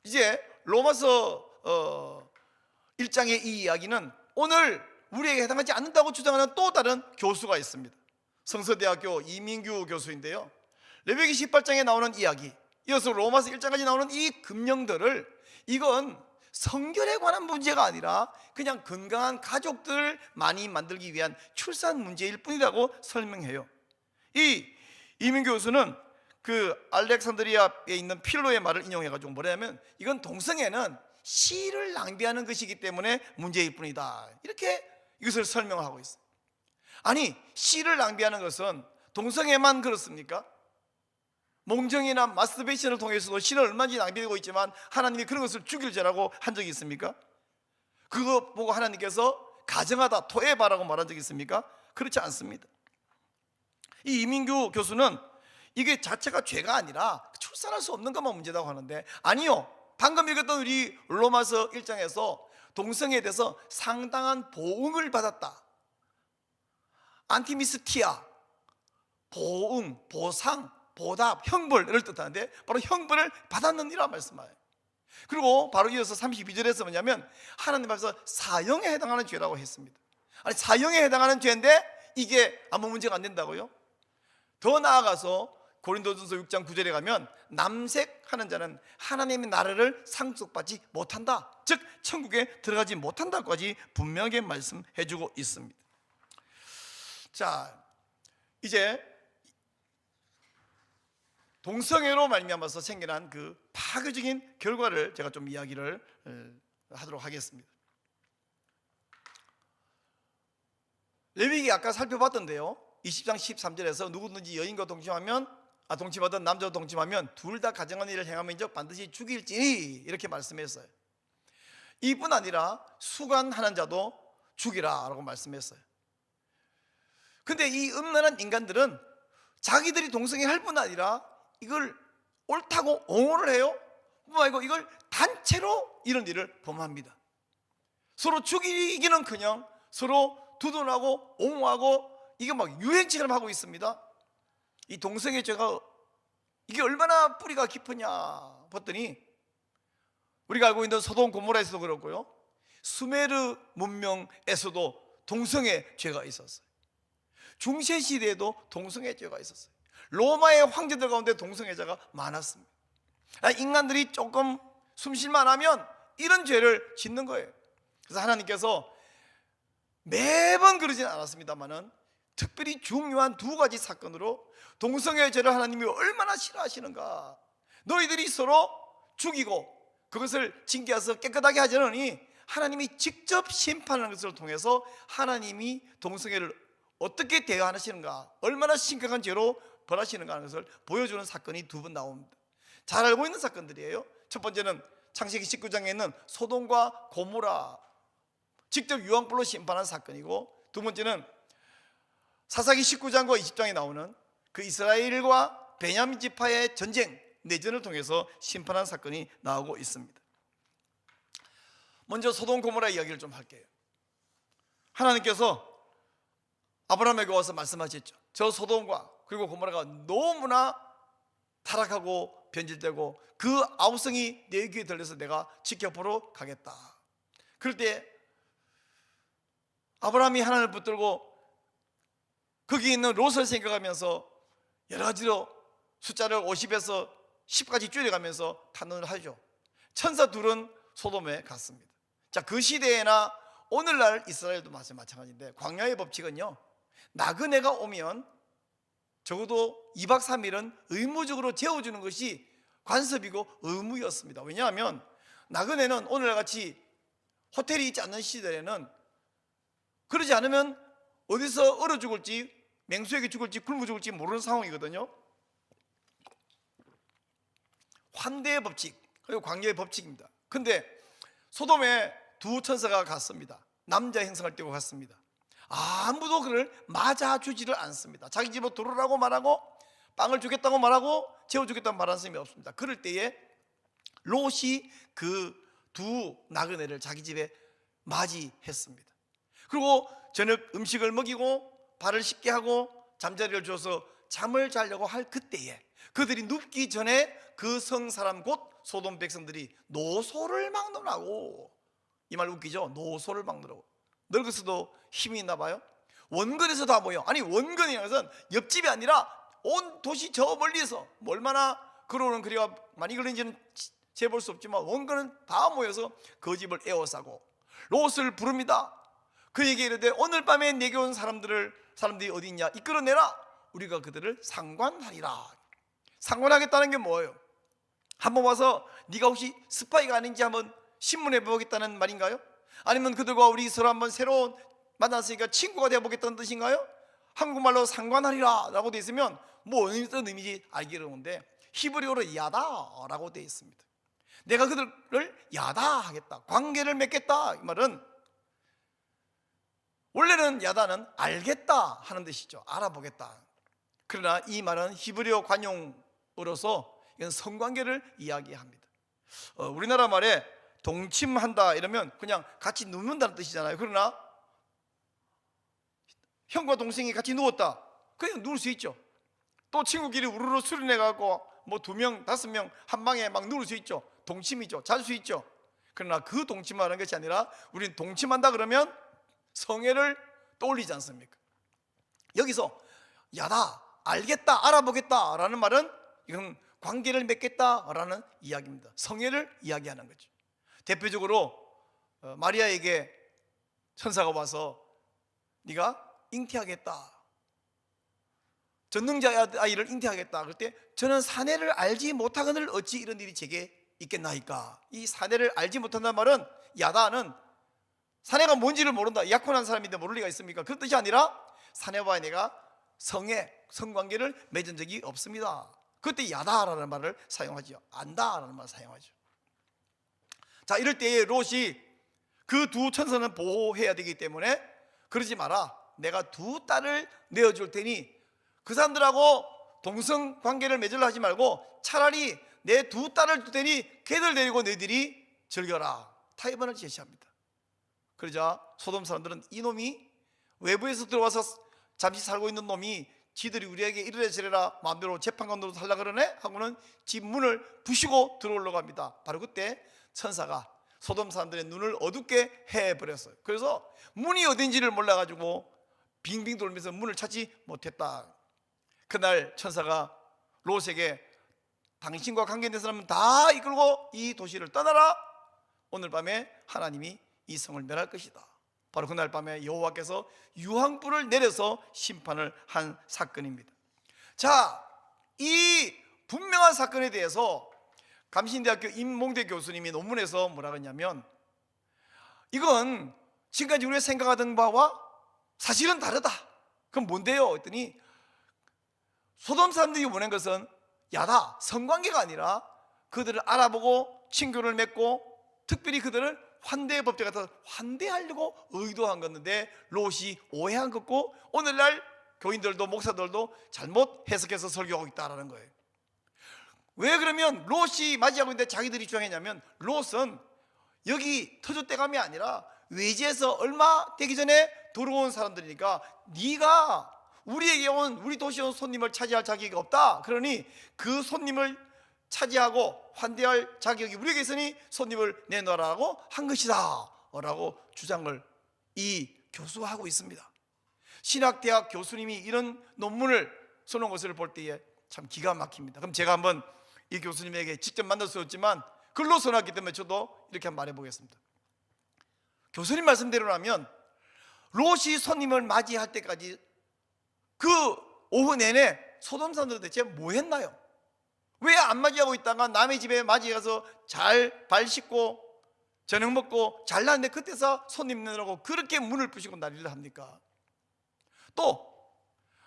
이제 로마서 1장의 이 이야기는 오늘 우리에게 해당하지 않는다고 주장하는 또 다른 교수가 있습니다. 성서대학교 이민규 교수인데요, 레위기 18장에 나오는 이야기, 이어서 로마서 1장까지 나오는 이 금령들을, 이건 성결에 관한 문제가 아니라 그냥 건강한 가족들을 많이 만들기 위한 출산 문제일 뿐이라고 설명해요. 이 이민규 교수는 그 알렉산드리아에 있는 필로의 말을 인용해가지고 뭐냐면, 이건 동성애는 씨를 낭비하는 것이기 때문에 문제일 뿐이다, 이렇게 이것을 설명하고 있어요. 아니, 씨를 낭비하는 것은 동성애만 그렇습니까? 몽정이나 마스터베이션을 통해서도 씨를 얼마든지 낭비되고 있지만 하나님이 그런 것을 죽일 죄라고 한 적이 있습니까? 그거 보고 하나님께서 가정하다 토해봐라고 말한 적이 있습니까? 그렇지 않습니다. 이 이민규 교수는 이게 자체가 죄가 아니라 출산할 수 없는 것만 문제다고 하는데, 아니요, 방금 읽었던 우리 로마서 1장에서 동성애에 대해서 상당한 보응을 받았다, 안티미스티아, 보응, 보상, 보답, 형벌을 뜻하는데 바로 형벌을 받았느니라 말씀하여요. 그리고 바로 이어서 32절에서 뭐냐면 하나님 앞에서 사형에 해당하는 죄라고 했습니다. 아니, 사형에 해당하는 죄인데 이게 아무 문제가 안 된다고요? 더 나아가서 고린도전서 6장 9절에 가면 남색하는 자는 하나님의 나라를 상속받지 못한다, 즉 천국에 들어가지 못한다까지 분명하게 말씀해주고 있습니다. 자, 이제 동성애로 말미암아서 생겨난 그 파괴적인 결과를 제가 좀 이야기를 하도록 하겠습니다. 레위기 아까 살펴봤던데요, 20장 13절에서 누구든지 여인과 동침하던 남자와 동침하면 둘 다 가정한 일을 행하면 반드시 죽일지니, 이렇게 말씀했어요. 이뿐 아니라 수간하는 자도 죽이라 라고 말씀했어요. 근데 이 음란한 인간들은 자기들이 동성애 할 뿐 아니라 이걸 옳다고 옹호를 해요. 뿐만 아니고 이걸 단체로 이런 일을 범합니다. 서로 죽이기는커녕 서로 두둔하고 옹호하고 이게 막 유행처럼 하고 있습니다. 이 동성애 죄가 이게 얼마나 뿌리가 깊으냐 봤더니, 우리가 알고 있는 소돔 고모라에서도 그렇고요, 수메르 문명에서도 동성애 죄가 있었어요. 중세 시대에도 동성애 죄가 있었어요. 로마의 황제들 가운데 동성애자가 많았습니다. 인간들이 조금 숨쉴만 하면 이런 죄를 짓는 거예요. 그래서 하나님께서 매번 그러진 않았습니다만은 특별히 중요한 두 가지 사건으로 동성애 죄를 하나님이 얼마나 싫어하시는가, 너희들이 서로 죽이고 그것을 징계해서 깨끗하게 하지 않으니 하나님이 직접 심판하는 것을 통해서 하나님이 동성애를 어떻게 대하시는가, 얼마나 심각한 죄로 벌하시는가 하는 것을 보여주는 사건이 두 번 나옵니다. 잘 알고 있는 사건들이에요. 첫 번째는 창세기 19장에 있는 소돔과 고모라 직접 유황불로 심판한 사건이고, 두 번째는 사사기 19장과 20장에 나오는 그 이스라엘과 베냐민 지파의 전쟁, 내전을 통해서 심판한 사건이 나오고 있습니다. 먼저 소돔 고모라 이야기를 좀 할게요. 하나님께서 아브라함에게 와서 말씀하셨죠. 저 소돔과 그리고 고모라가 너무나 타락하고 변질되고 그 아우성이 내 귀에 들려서 내가 지켜보러 가겠다. 그럴 때 아브라함이 하나님을 붙들고 거기 있는 롯을 생각하면서 여러 가지로 숫자를 50에서 10까지 줄여가면서 탄원을 하죠. 천사 둘은 소돔에 갔습니다. 자, 그 시대에나 오늘날 이스라엘도 마찬가지인데, 광야의 법칙은요, 나그네가 오면 적어도 2박 3일은 의무적으로 재워주는 것이 관습이고 의무였습니다. 왜냐하면 나그네는 오늘날 같이 호텔이 있지 않는 시대에는 그러지 않으면 어디서 얼어 죽을지, 맹수에게 죽을지 굶어 죽을지 모르는 상황이거든요. 환대의 법칙, 그리고 관계의 법칙입니다. 근데 소돔에 두 천사가 갔습니다. 남자 행성을 띄고 갔습니다. 아무도 그를 맞아주지를 않습니다. 자기 집으로 들어오라고 말하고, 빵을 주겠다고 말하고, 재워주겠다고 말하는 사람이 없습니다. 그럴 때에 롯이 그 두 나그네를 자기 집에 맞이했습니다. 그리고 저녁 음식을 먹이고 발을 씻게 하고 잠자리를 줘서 잠을 자려고 할 그때에 그들이 눕기 전에 그 성사람 곧 소돔 백성들이 노소를 막느라고, 이 말 웃기죠? 노소를 막느라고. 늙어서도 힘이 있나 봐요. 원근에서 다 모여. 아니, 원근이라는 것은 옆집이 아니라 온 도시 저 멀리에서, 뭐 얼마나 걸어오는 거리가 많이 걸리는지는 재볼 수 없지만 원근은 다 모여서 그 집을 에워싸고 롯을 부릅니다. 그에게 이르되 오늘 밤에 내게 온 사람들이 어디 있냐, 이끌어내라. 우리가 그들을 상관하리라. 상관하겠다는 게 뭐예요? 한번 와서 네가 혹시 스파이가 아닌지 한번 신문해 보겠다는 말인가요? 아니면 그들과 우리 서로 한번 새로운 만났으니까 친구가 되어보겠다는 뜻인가요? 한국말로 상관하리라 라고 되어 있으면 뭐 어떤 의미인지 알기 어려운데 히브리어로 야다라고 되어 있습니다. 내가 그들을 야다하겠다, 관계를 맺겠다. 이 말은 원래는 야다는 알겠다 하는 뜻이죠. 알아보겠다. 그러나 이 말은 히브리어 관용으로서 이건 성관계를 이야기합니다. 우리나라 말에 동침한다 이러면 그냥 같이 눕는다는 뜻이잖아요. 그러나 형과 동생이 같이 누웠다, 그냥 누울 수 있죠. 또 친구끼리 우르르 수련해 갖고 뭐 2명, 5명 한 방에 막 누울 수 있죠. 동침이죠. 잘 수 있죠. 그러나 그 동침하는 것이 아니라 우리는 동침한다 그러면 성애를 떠올리지 않습니까? 여기서 야다, 알겠다, 알아보겠다 라는 말은 이건 관계를 맺겠다라는 이야기입니다. 성애를 이야기하는 거죠. 대표적으로 마리아에게 천사가 와서 네가 잉태하겠다, 전능자 아이를 잉태하겠다. 그럴 때 저는 사내를 알지 못하거늘 어찌 이런 일이 제게 있겠나이까. 이 사내를 알지 못한다는 말은, 야다는 사내가 뭔지를 모른다, 약혼한 사람인데 모를 리가 있습니까? 그런 뜻이 아니라 사내와 내가 성관계를 맺은 적이 없습니다. 그때 야다라는 말을 사용하죠. 안다라는 말을 사용하죠. 자, 이럴 때에 롯이 그 두 천사는 보호해야 되기 때문에 그러지 마라, 내가 두 딸을 내어줄 테니 그 사람들하고 동성 관계를 맺으려 하지 말고 차라리 내 두 딸을 줄 테니 걔들 데리고 너희들이 즐겨라, 타협안을 제시합니다. 그러자 소돔 사람들은 이놈이 외부에서 들어와서 잠시 살고 있는 놈이 지들이 우리에게 이래라 저래라 마음대로 재판관으로 살라 그러네 하고는 집 문을 부시고 들어오려고 합니다. 바로 그때 천사가 소돔 사람들의 눈을 어둡게 해버렸어요. 그래서 문이 어딘지를 몰라가지고 빙빙 돌면서 문을 찾지 못했다. 그날 천사가 롯에게 당신과 관계된 사람은 다 이끌고 이 도시를 떠나라. 오늘 밤에 하나님이 이 성을 멸할 것이다. 바로 그날 밤에 여호와께서 유황불을 내려서 심판을 한 사건입니다. 자, 이 분명한 사건에 대해서 감신대학교 임몽대 교수님이 논문에서 뭐라고 했냐면, 이건 지금까지 우리가 생각하던 바와 사실은 다르다. 그럼 뭔데요? 했더니 소돔 사람들이 원한 것은 야다, 성관계가 아니라 그들을 알아보고 친교를 맺고 특별히 그들을 환대의 법칙 같아서 환대하려고 의도한 건데 롯이 오해한 것고 오늘날 교인들도 목사들도 잘못 해석해서 설교하고 있다는 거예요. 왜 그러면 롯이 맞이하고 있는데 자기들이 주장했냐면, 롯은 여기 터줏대감이 아니라 외지에서 얼마 되기 전에 들어온 사람들이니까 네가 우리에게 온, 우리 도시에 온 손님을 차지할 자격이 없다. 그러니 그 손님을 차지하고 환대할 자격이 우리에게 있으니 손님을 내놓으라고 한 것이다 라고 주장을 이 교수가 하고 있습니다. 신학대학 교수님이 이런 논문을 써놓은 것을 볼 때에 참 기가 막힙니다. 그럼 제가 한번 이 교수님에게 직접 만날 수 없지만 글로 써놨기 때문에 저도 이렇게 한번 말해보겠습니다. 교수님 말씀대로라면 롯이 손님을 맞이할 때까지 그 오후 내내 소돔 사람들은 대체 뭐 했나요? 왜 안 맞이하고 있다가 남의 집에 맞이해서 잘 발 씻고 저녁 먹고 잘났는데 그때서 손님 내느라고 그렇게 문을 부시고 난리를 합니까? 또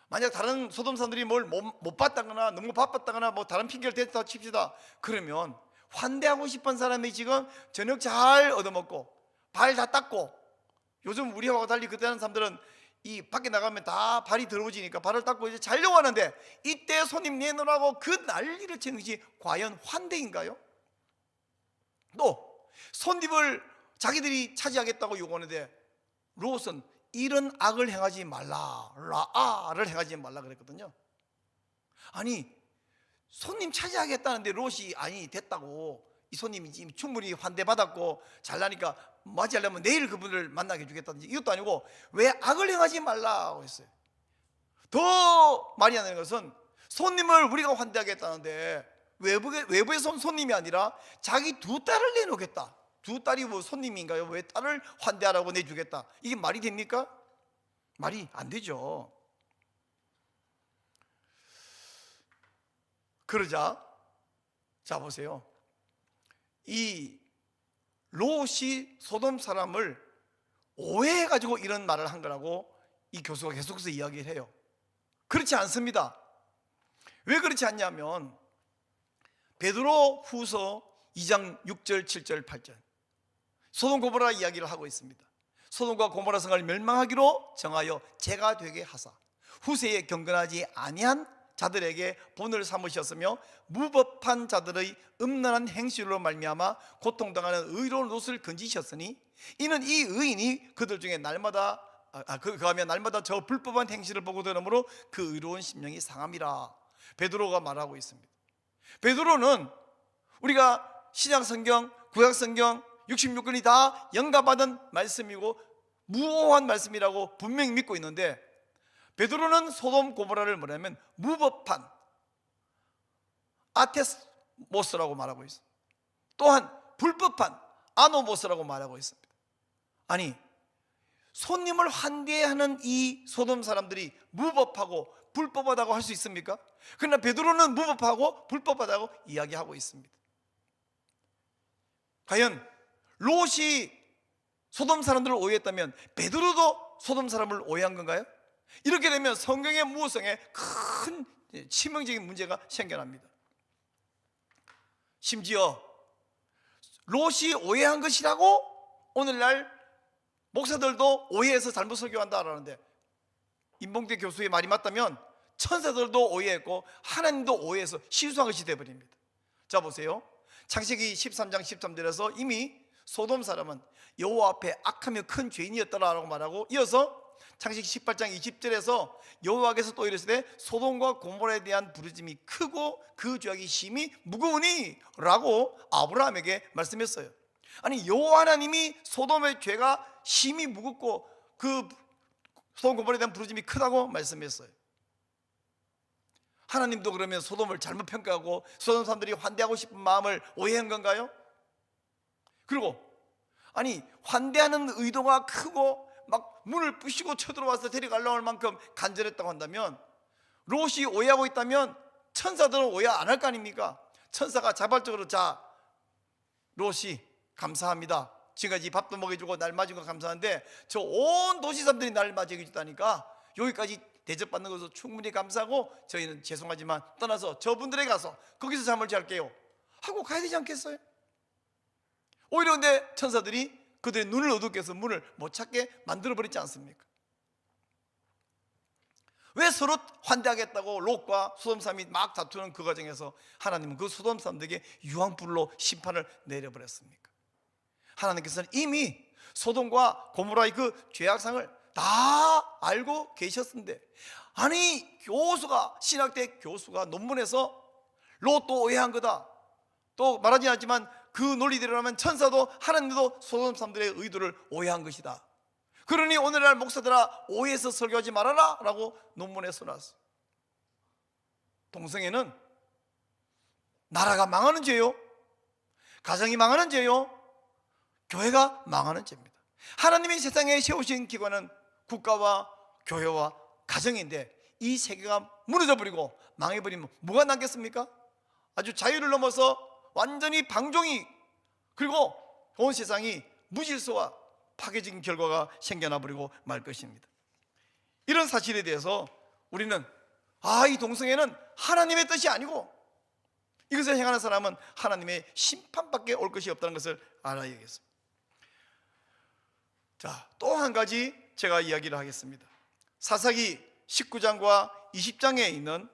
만약 다른 소돔 사람들이 뭘 못 봤다거나 너무 바빴다거나 뭐 다른 핑계를 댔다 칩시다. 그러면 환대하고 싶은 사람이 지금 저녁 잘 얻어먹고 발 다 닦고, 요즘 우리하고 달리 그때는 사람들은 이 밖에 나가면 다 발이 더러워지니까 발을 닦고 이제 자려고 하는데, 이때 손님 내놓으라고 그 난리를 치는 것이 과연 환대인가요? 또 손님을 자기들이 차지하겠다고 요구하는데 롯은 이런 악을 행하지 말라, 라아를 행하지 말라 그랬거든요. 아니, 손님 차지하겠다는데 롯이 아니 됐다고, 이 손님이 지금 충분히 환대받았고 잘나니까 맞이하려면 내일 그분을 만나게 해주겠다든지 이것도 아니고 왜 악을 행하지 말라고 했어요. 더 말이 안 되는 것은 손님을 우리가 환대하겠다는데 외부에서 온 손님이 아니라 자기 두 딸을 내놓겠다. 두 딸이 뭐 손님인가요? 왜 딸을 환대하라고 내주겠다. 이게 말이 됩니까? 말이 안 되죠. 그러자 자 보세요, 이 롯이 소돔 사람을 오해해가지고 이런 말을 한 거라고 이 교수가 계속해서 이야기를 해요. 그렇지 않습니다. 왜 그렇지 않냐면 베드로 후서 2장 6절 7절 8절 소돔 고모라 이야기를 하고 있습니다. 소돔과 고모라 성을 멸망하기로 정하여 재가 되게 하사 후세에 경건하지 아니한 자들에게 본을 삼으셨으며 무법한 자들의 음란한 행실로 말미암아 고통당하는 의로운 롯을 건지셨으니 이는 이 의인이 그들 중에 날마다 그하며 날마다 저 불법한 행실을 보고 들으므로 그 의로운 심령이 상함이라. 베드로가 말하고 있습니다. 베드로는 우리가 신약성경, 구약성경 66권이 다 영감받은 말씀이고 무오한 말씀이라고 분명히 믿고 있는데, 베드로는 소돔 고모라를 뭐냐면 무법한 아테스모스라고 말하고 있습니다. 또한 불법한 아노모스라고 말하고 있습니다. 아니, 손님을 환대하는 이 소돔 사람들이 무법하고 불법하다고 할 수 있습니까? 그러나 베드로는 무법하고 불법하다고 이야기하고 있습니다. 과연 롯이 소돔 사람들을 오해했다면 베드로도 소돔 사람을 오해한 건가요? 이렇게 되면 성경의 무호성에 큰 치명적인 문제가 생겨납니다. 심지어 롯이 오해한 것이라고 오늘날 목사들도 오해해서 잘못 설교한다라는데, 임봉대 교수의 말이 맞다면 천사들도 오해했고 하나님도 오해해서 실수한 것이 되어버립니다. 자 보세요, 창세기 13장 13절에서 이미 소돔 사람은 여호와 앞에 악하며 큰 죄인이었더라라고 말하고, 이어서 창세기 18장 20절에서 여호와께서 또 이르시되 소돔과 고모라에 대한 부르짐이 크고 그 죄악이 심히 무거우니 라고 아브라함에게 말씀했어요. 아니, 여호와 하나님이 소돔의 죄가 심히 무겁고 그 소돔 고모라에 대한 부르짐이 크다고 말씀했어요. 하나님도 그러면 소돔을 잘못 평가하고 소돔 사람들이 환대하고 싶은 마음을 오해한 건가요? 그리고 아니, 환대하는 의도가 크고 막 문을 부시고 쳐들어와서 데려가려고 할 만큼 간절했다고 한다면, 롯이 오해하고 있다면 천사들은 오해 안 할 거 아닙니까? 천사가 자발적으로 자 롯이 감사합니다, 지금까지 밥도 먹여주고 날 맞은 거 감사한데 저 온 도시 사람들이 날 맞이해주다니까 여기까지 대접받는 것도 충분히 감사하고 저희는 죄송하지만 떠나서 저분들에게 가서 거기서 잠을 잘게요 하고 가야 되지 않겠어요? 오히려 근데 천사들이 그들의 눈을 어둡게 해서 문을 못 찾게 만들어버리지 않습니까? 왜 서로 환대하겠다고 롯과 소돔 사람이 막 다투는 그 과정에서 하나님은 그 소돔 사람들에게 유황불로 심판을 내려버렸습니까? 하나님께서는 이미 소돔과 고모라의 그 죄악상을 다 알고 계셨는데, 아니 교수가, 신학대 교수가 논문에서 롯도 오해한 거다, 또 말하지 않았지만 그 논리대로라면 천사도 하나님도 소돔 사람들의 의도를 오해한 것이다, 그러니 오늘날 목사들아 오해해서 설교하지 말아라 라고 논문에 써놨어. 동성애는 나라가 망하는 죄요, 가정이 망하는 죄요, 교회가 망하는 죄입니다. 하나님이 세상에 세우신 기관은 국가와 교회와 가정인데 이 세계가 무너져버리고 망해버리면 뭐가 남겠습니까? 아주 자유를 넘어서 완전히 방종이, 그리고 온 세상이 무질서와 파괴적인 결과가 생겨나 버리고 말 것입니다. 이런 사실에 대해서 우리는 이 동성애는 하나님의 뜻이 아니고 이것을 행하는 사람은 하나님의 심판밖에 올 것이 없다는 것을 알아야겠습니다. 자, 또 한 가지 제가 이야기를 하겠습니다. 사사기 19장과 20장에 있는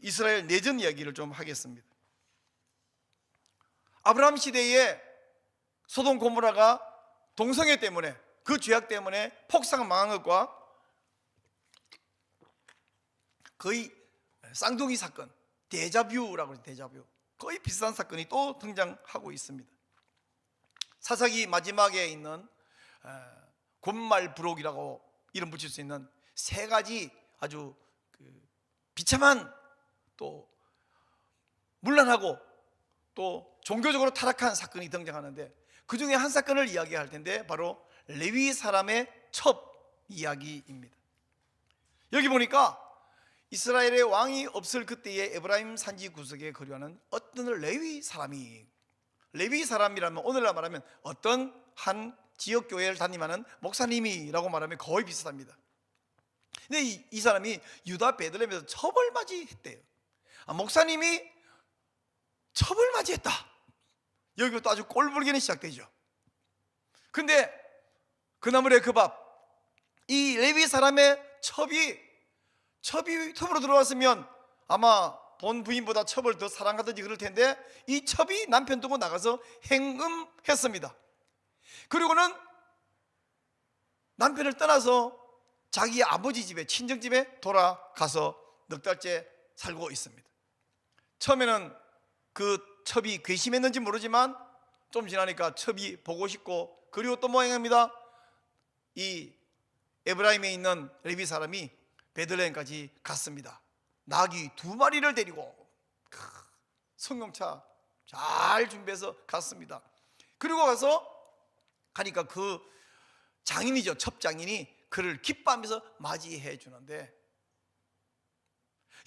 이스라엘 내전 이야기를 좀 하겠습니다. 아브라함 시대에 소돔 고모라가 동성애 때문에, 그 죄악 때문에 폭삭 망한 것과 거의 쌍둥이 사건, 데자뷰라고 해요. 데자뷰, 거의 비슷한 사건이 또 등장하고 있습니다. 사사기 마지막에 있는 곤말부록이라고 이름 붙일 수 있는 세 가지 아주 비참한, 또 문란하고 또 종교적으로 타락한 사건이 등장하는데, 그 중에 한 사건을 이야기할 텐데 바로 레위 사람의 첩 이야기입니다. 여기 보니까 이스라엘의 왕이 없을 그때의 에브라임 산지 구석에 거류하는 어떤 레위 사람이라면 오늘날 말하면 어떤 한 지역교회를 담임하는 목사님이라고 말하면 거의 비슷합니다. 근데 이 사람이 유다 베들레헴에서 첩을 맞이했대요. 목사님이 첩을 맞이했다. 여기부터 아주 꼴불견이 시작되죠. 근데 그나물의 그 밥, 이 레위 사람의 첩이 첩으로 들어왔으면 아마 본 부인보다 첩을 더 사랑하든지 그럴 텐데, 이 첩이 남편 두고 나가서 행음했습니다. 그리고는 남편을 떠나서 자기 아버지 집에, 친정집에 돌아가서 넉 달째 살고 있습니다. 처음에는 그 첩이 괘씸했는지 모르지만 좀 지나니까 첩이 보고 싶고, 그리고 또 뭐 행합니다. 이 에브라임에 있는 레위 사람이 베들레헴까지 갔습니다. 나귀 2마리를 데리고 승용차 잘 준비해서 갔습니다. 그리고 가니까 그 장인이죠, 첩장인이 그를 기뻐하면서 맞이해 주는데,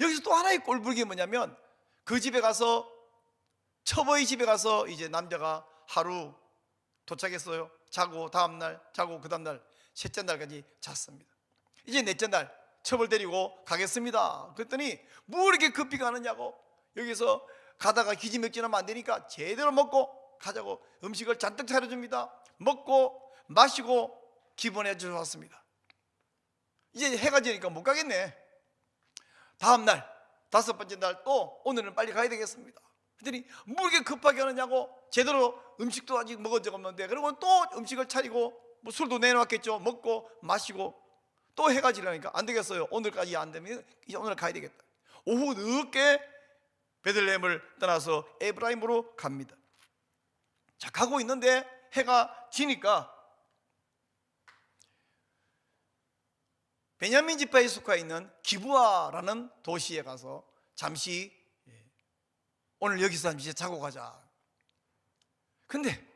여기서 또 하나의 꼴불기 뭐냐면, 그 집에 가서, 첩의 집에 가서 이제 남자가 하루 도착했어요. 자고 다음날 자고 그 다음날 셋째 날까지 잤습니다. 이제 넷째 날 첩을 데리고 가겠습니다. 그랬더니 뭐 이렇게 급히 가느냐고, 여기서 가다가 기지맥진하면 안 되니까 제대로 먹고 가자고 음식을 잔뜩 차려줍니다. 먹고 마시고 기본해 주었습니다. 이제 해가 지니까 못 가겠네. 다음날 5번째 날 또 오늘은 빨리 가야 되겠습니다. 그랬더니 뭐 이렇게 급하게 하느냐고, 제대로 음식도 아직 먹은 적 없는데. 그리고 또 음식을 차리고 뭐 술도 내놓았겠죠. 먹고 마시고 또 해가 지려니까 안 되겠어요. 오늘까지 안 되면 이제 오늘 가야 되겠다. 오후 늦게 베들레헴을 떠나서 에브라임으로 갑니다. 자, 가고 있는데 해가 지니까 베냐민 지파에 속해 있는 기브아라는 도시에 가서 잠시, 오늘 여기서 잠시 자고 가자. 근데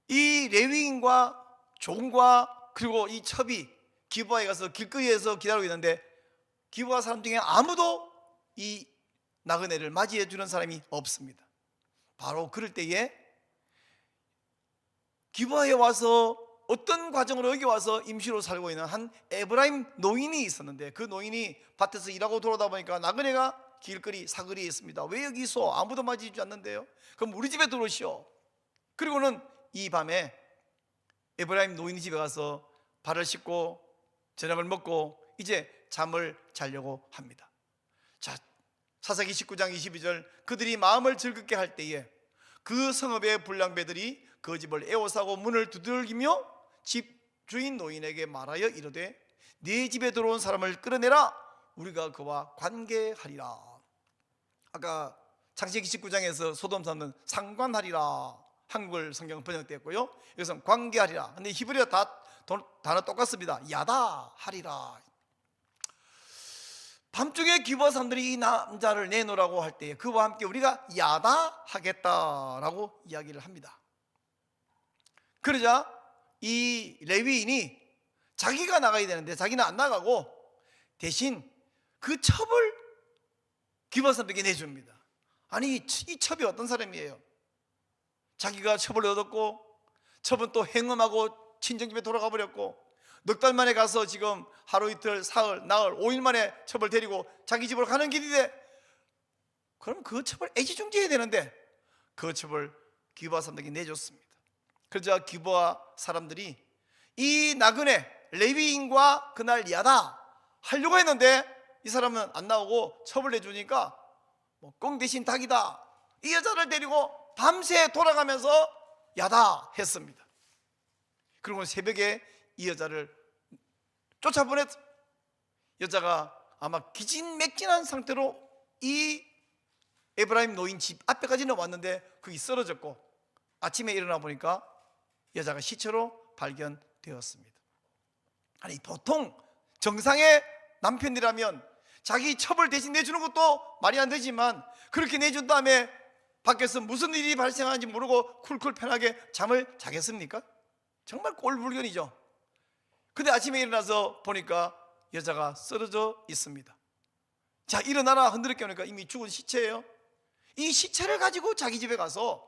이 레위인과 종과 그리고 이 첩이 기브아에 가서 길거리에서 기다리고 있는데, 기브아 사람 중에 아무도 이 나그네를 맞이해 주는 사람이 없습니다. 바로 그럴 때에 기브아에 와서 어떤 과정으로 여기 와서 임시로 살고 있는 한 에브라임 노인이 있었는데, 그 노인이 밭에서 일하고 돌아오다 보니까 나그네가 길거리 사거리에 있습니다. 왜 여기 있어? 아무도 맞이해 주지 않는데요? 그럼 우리 집에 들어오시오. 그리고는 이 밤에 에브라임 노인 집에 가서 발을 씻고 저녁을 먹고 이제 잠을 자려고 합니다. 자, 사사기 19장 22절, 그들이 마음을 즐겁게 할 때에 그 성읍의 불량배들이 그 집을 에워싸고 문을 두들기며 집 주인 노인에게 말하여 이르되, 네 집에 들어온 사람을 끌어내라. 우리가 그와 관계하리라. 아까 창세기 19장에서 소돔 사람은 상관하리라, 한글 성경 번역됐고요. 여기서는 관계하리라. 근데 히브리어 단어 똑같습니다. 야다하리라. 밤중에 기브아 사람들이 이 남자를 내놓으라고 할 때 그와 함께 우리가 야다하겠다라고 이야기를 합니다. 그러자 이 레위인이 자기가 나가야 되는데 자기는 안 나가고 대신 그 첩을 기브아 사람들에게 내줍니다. 아니, 이 첩이 어떤 사람이에요? 자기가 첩을 얻었고, 첩은 또 행음하고 친정집에 돌아가 버렸고, 넉 달 만에 가서 지금 하루 이틀, 사흘, 나흘, 5일 만에 첩을 데리고 자기 집으로 가는 길인데, 그럼 그 첩을 애지중지해야 되는데 그 첩을 기브아 사람들에게 내줬습니다. 그러자 기브아 사람들이 이 나그네 레위인과 그날 야다 하려고 했는데 이 사람은 안 나오고 첩을 내주니까 꽁 대신 닭이다, 이 여자를 데리고 밤새 돌아가면서 야다 했습니다. 그리고 새벽에 이 여자를 쫓아보냈. 여자가 아마 기진맥진한 상태로 이 에브라임 노인 집 앞에까지는 왔는데 거기 쓰러졌고, 아침에 일어나 보니까 여자가 시체로 발견되었습니다. 아니, 보통 정상의 남편이라면 자기 첩을 대신 내주는 것도 말이 안 되지만, 그렇게 내준 다음에 밖에서 무슨 일이 발생하는지 모르고 쿨쿨 편하게 잠을 자겠습니까? 정말 꼴불견이죠. 근데 아침에 일어나서 보니까 여자가 쓰러져 있습니다. 자, 일어나라 흔들어 깨우니까 이미 죽은 시체예요. 이 시체를 가지고 자기 집에 가서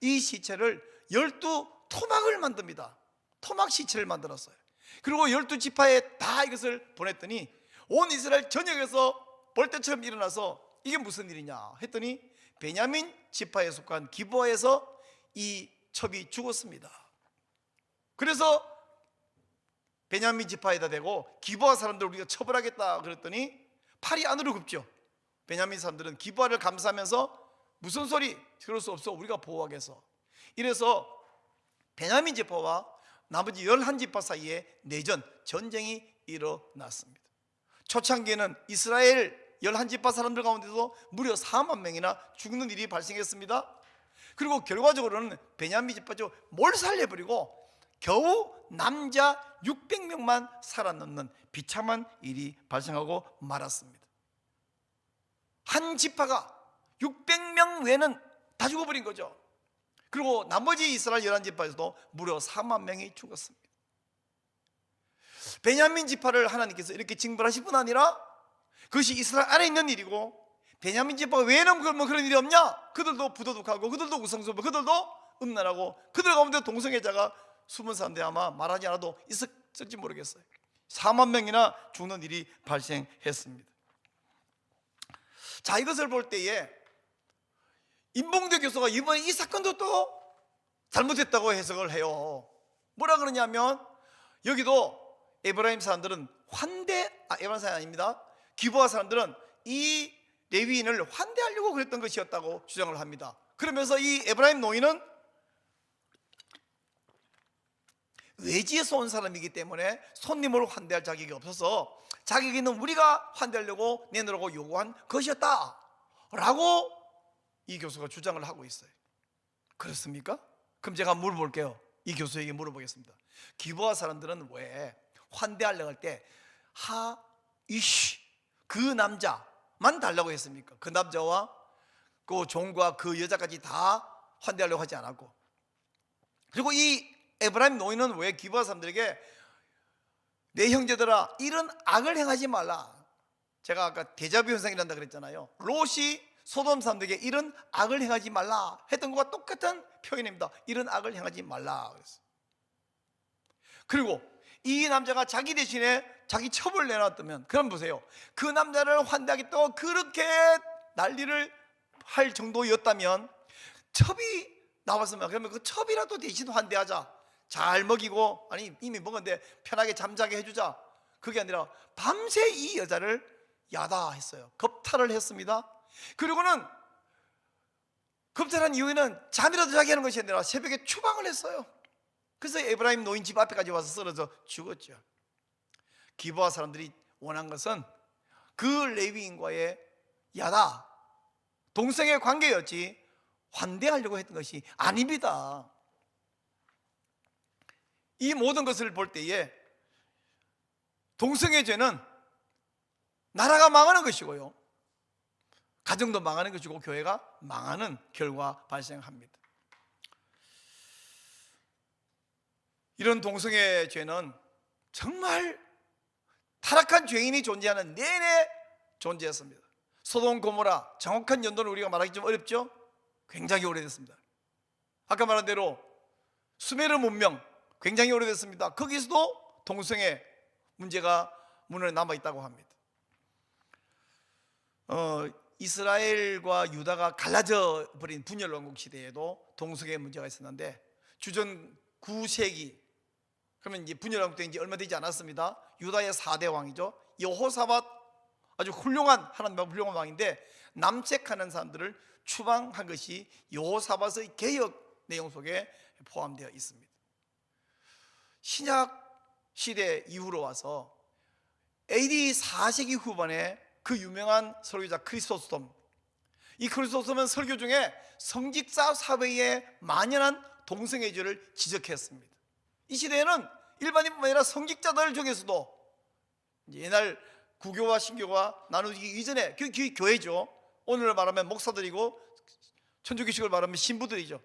이 시체를 12토막을 만듭니다. 토막 시체를 만들었어요. 그리고 12지파에 다 이것을 보냈더니 온 이스라엘 전역에서 벌떼처럼 일어나서 이게 무슨 일이냐 했더니 베냐민 지파에 속한 기브아에서 이 첩이 죽었습니다. 그래서 베냐민 지파에다 대고 기브아 사람들 우리가 처벌하겠다 그랬더니 팔이 안으로 굽죠. 베냐민 사람들은 기브아를 감싸면서 무슨 소리, 그럴 수 없어, 우리가 보호하겠어. 이래서 베냐민 지파와 나머지 11지파 사이에 내전, 전쟁이 일어났습니다. 초창기에는 이스라엘 11지파 사람들 가운데서 무려 4만 명이나 죽는 일이 발생했습니다. 그리고 결과적으로는 베냐민 지파 쪽 몰살해버리고 겨우 남자 600명만 살아남는 비참한 일이 발생하고 말았습니다. 한 지파가 600명 외에는 다 죽어버린 거죠. 그리고 나머지 이스라엘 11지파에서도 무려 4만 명이 죽었습니다. 베냐민 지파를 하나님께서 이렇게 징벌하실 뿐 아니라 그것이 이스라엘 안에 있는 일이고, 베냐민 지파 외에는 그런 일이 없냐? 그들도 부도덕하고 그들도 우상숭배, 그들도 음란하고 그들 가운데 동성애자가 숨은 사람들이 아마 말하지 않아도 있었을지 모르겠어요. 4만 명이나 죽는 일이 발생했습니다. 자, 이것을 볼 때에 임봉대 교수가 이번에 이 사건도 또 잘못했다고 해석을 해요. 뭐라 그러냐면, 여기도 에브라임 사람들은 에브라임 사람이 아닙니다. 기브아 사람들은 이 레위인을 환대하려고 그랬던 것이었다고 주장을 합니다. 그러면서 이 에브라임 노인은 외지에서 온 사람이기 때문에 손님을 환대할 자격이 없어서 자격이 있는 우리가 환대하려고 내놓으라고 요구한 것이었다 라고 이 교수가 주장을 하고 있어요. 그렇습니까? 그럼 제가 물어볼게요. 이 교수에게 물어보겠습니다. 기브아 사람들은 왜 환대하려고 할 때 그 남자만 달라고 했습니까? 그 남자와 그 종과 그 여자까지 다 환대하려고 하지 않았고, 그리고 이 에브라임 노인은 왜 기브아 사람들에게 내 형제들아 이런 악을 행하지 말라, 제가 아까 데자뷰 현상이란다 그랬잖아요. 롯이 소돔 사람들에게 이런 악을 행하지 말라 했던 것과 똑같은 표현입니다. 이런 악을 행하지 말라 그랬어요. 그리고 이 남자가 자기 대신에 자기 첩을 내놨다면, 그럼 보세요, 그 남자를 환대하겠다고 그렇게 난리를 할 정도였다면 첩이 나왔으면, 그러면 그 첩이라도 대신 환대하자, 잘 먹이고, 아니 이미 먹었는데 편하게 잠자게 해주자, 그게 아니라 밤새 이 여자를 야다했어요. 겁탈을 했습니다. 그리고는 겁탈한 이후에는 잠이라도 자게 하는 것이 아니라 새벽에 추방을 했어요. 그래서 에브라임 노인 집 앞에까지 와서 쓰러져 죽었죠. 기브아 사람들이 원한 것은 그 레위인과의 야다, 동성애 관계였지 환대하려고 했던 것이 아닙니다. 이 모든 것을 볼 때에 동성애 죄는 나라가 망하는 것이고요, 가정도 망하는 것이고, 교회가 망하는 결과 발생합니다. 이런 동성애 죄는 정말 타락한 죄인이 존재하는 내내 존재했습니다. 소돔 고모라, 정확한 연도를 우리가 말하기 좀 어렵죠? 굉장히 오래됐습니다. 아까 말한 대로 수메르 문명 굉장히 오래됐습니다. 거기서도 동성애 문제가 문헌에 남아있다고 합니다. 이스라엘과 유다가 갈라져 버린 분열 왕국 시대에도 동성애 문제가 있었는데 주전 9세기, 그러면 이제 분열 왕국 때 이제 얼마 되지 않았습니다. 유다의 4대 왕이죠. 여호사밧, 아주 훌륭한, 하나님의 훌륭한 왕인데 남색하는 사람들을 추방한 것이 여호사밧의 개혁 내용 속에 포함되어 있습니다. 신약 시대 이후로 와서 AD 4세기 후반에 그 유명한 설교자 크리소스톰, 이 크리소스톰은 설교 중에 성직자 사회에 만연한 동성애죄를 지적했습니다. 이 시대에는 일반인뿐만 아니라 성직자들 중에서도 옛날 구교와 신교가 나누기 이전에 교회죠. 오늘 말하면 목사들이고 천주교식을 말하면 신부들이죠.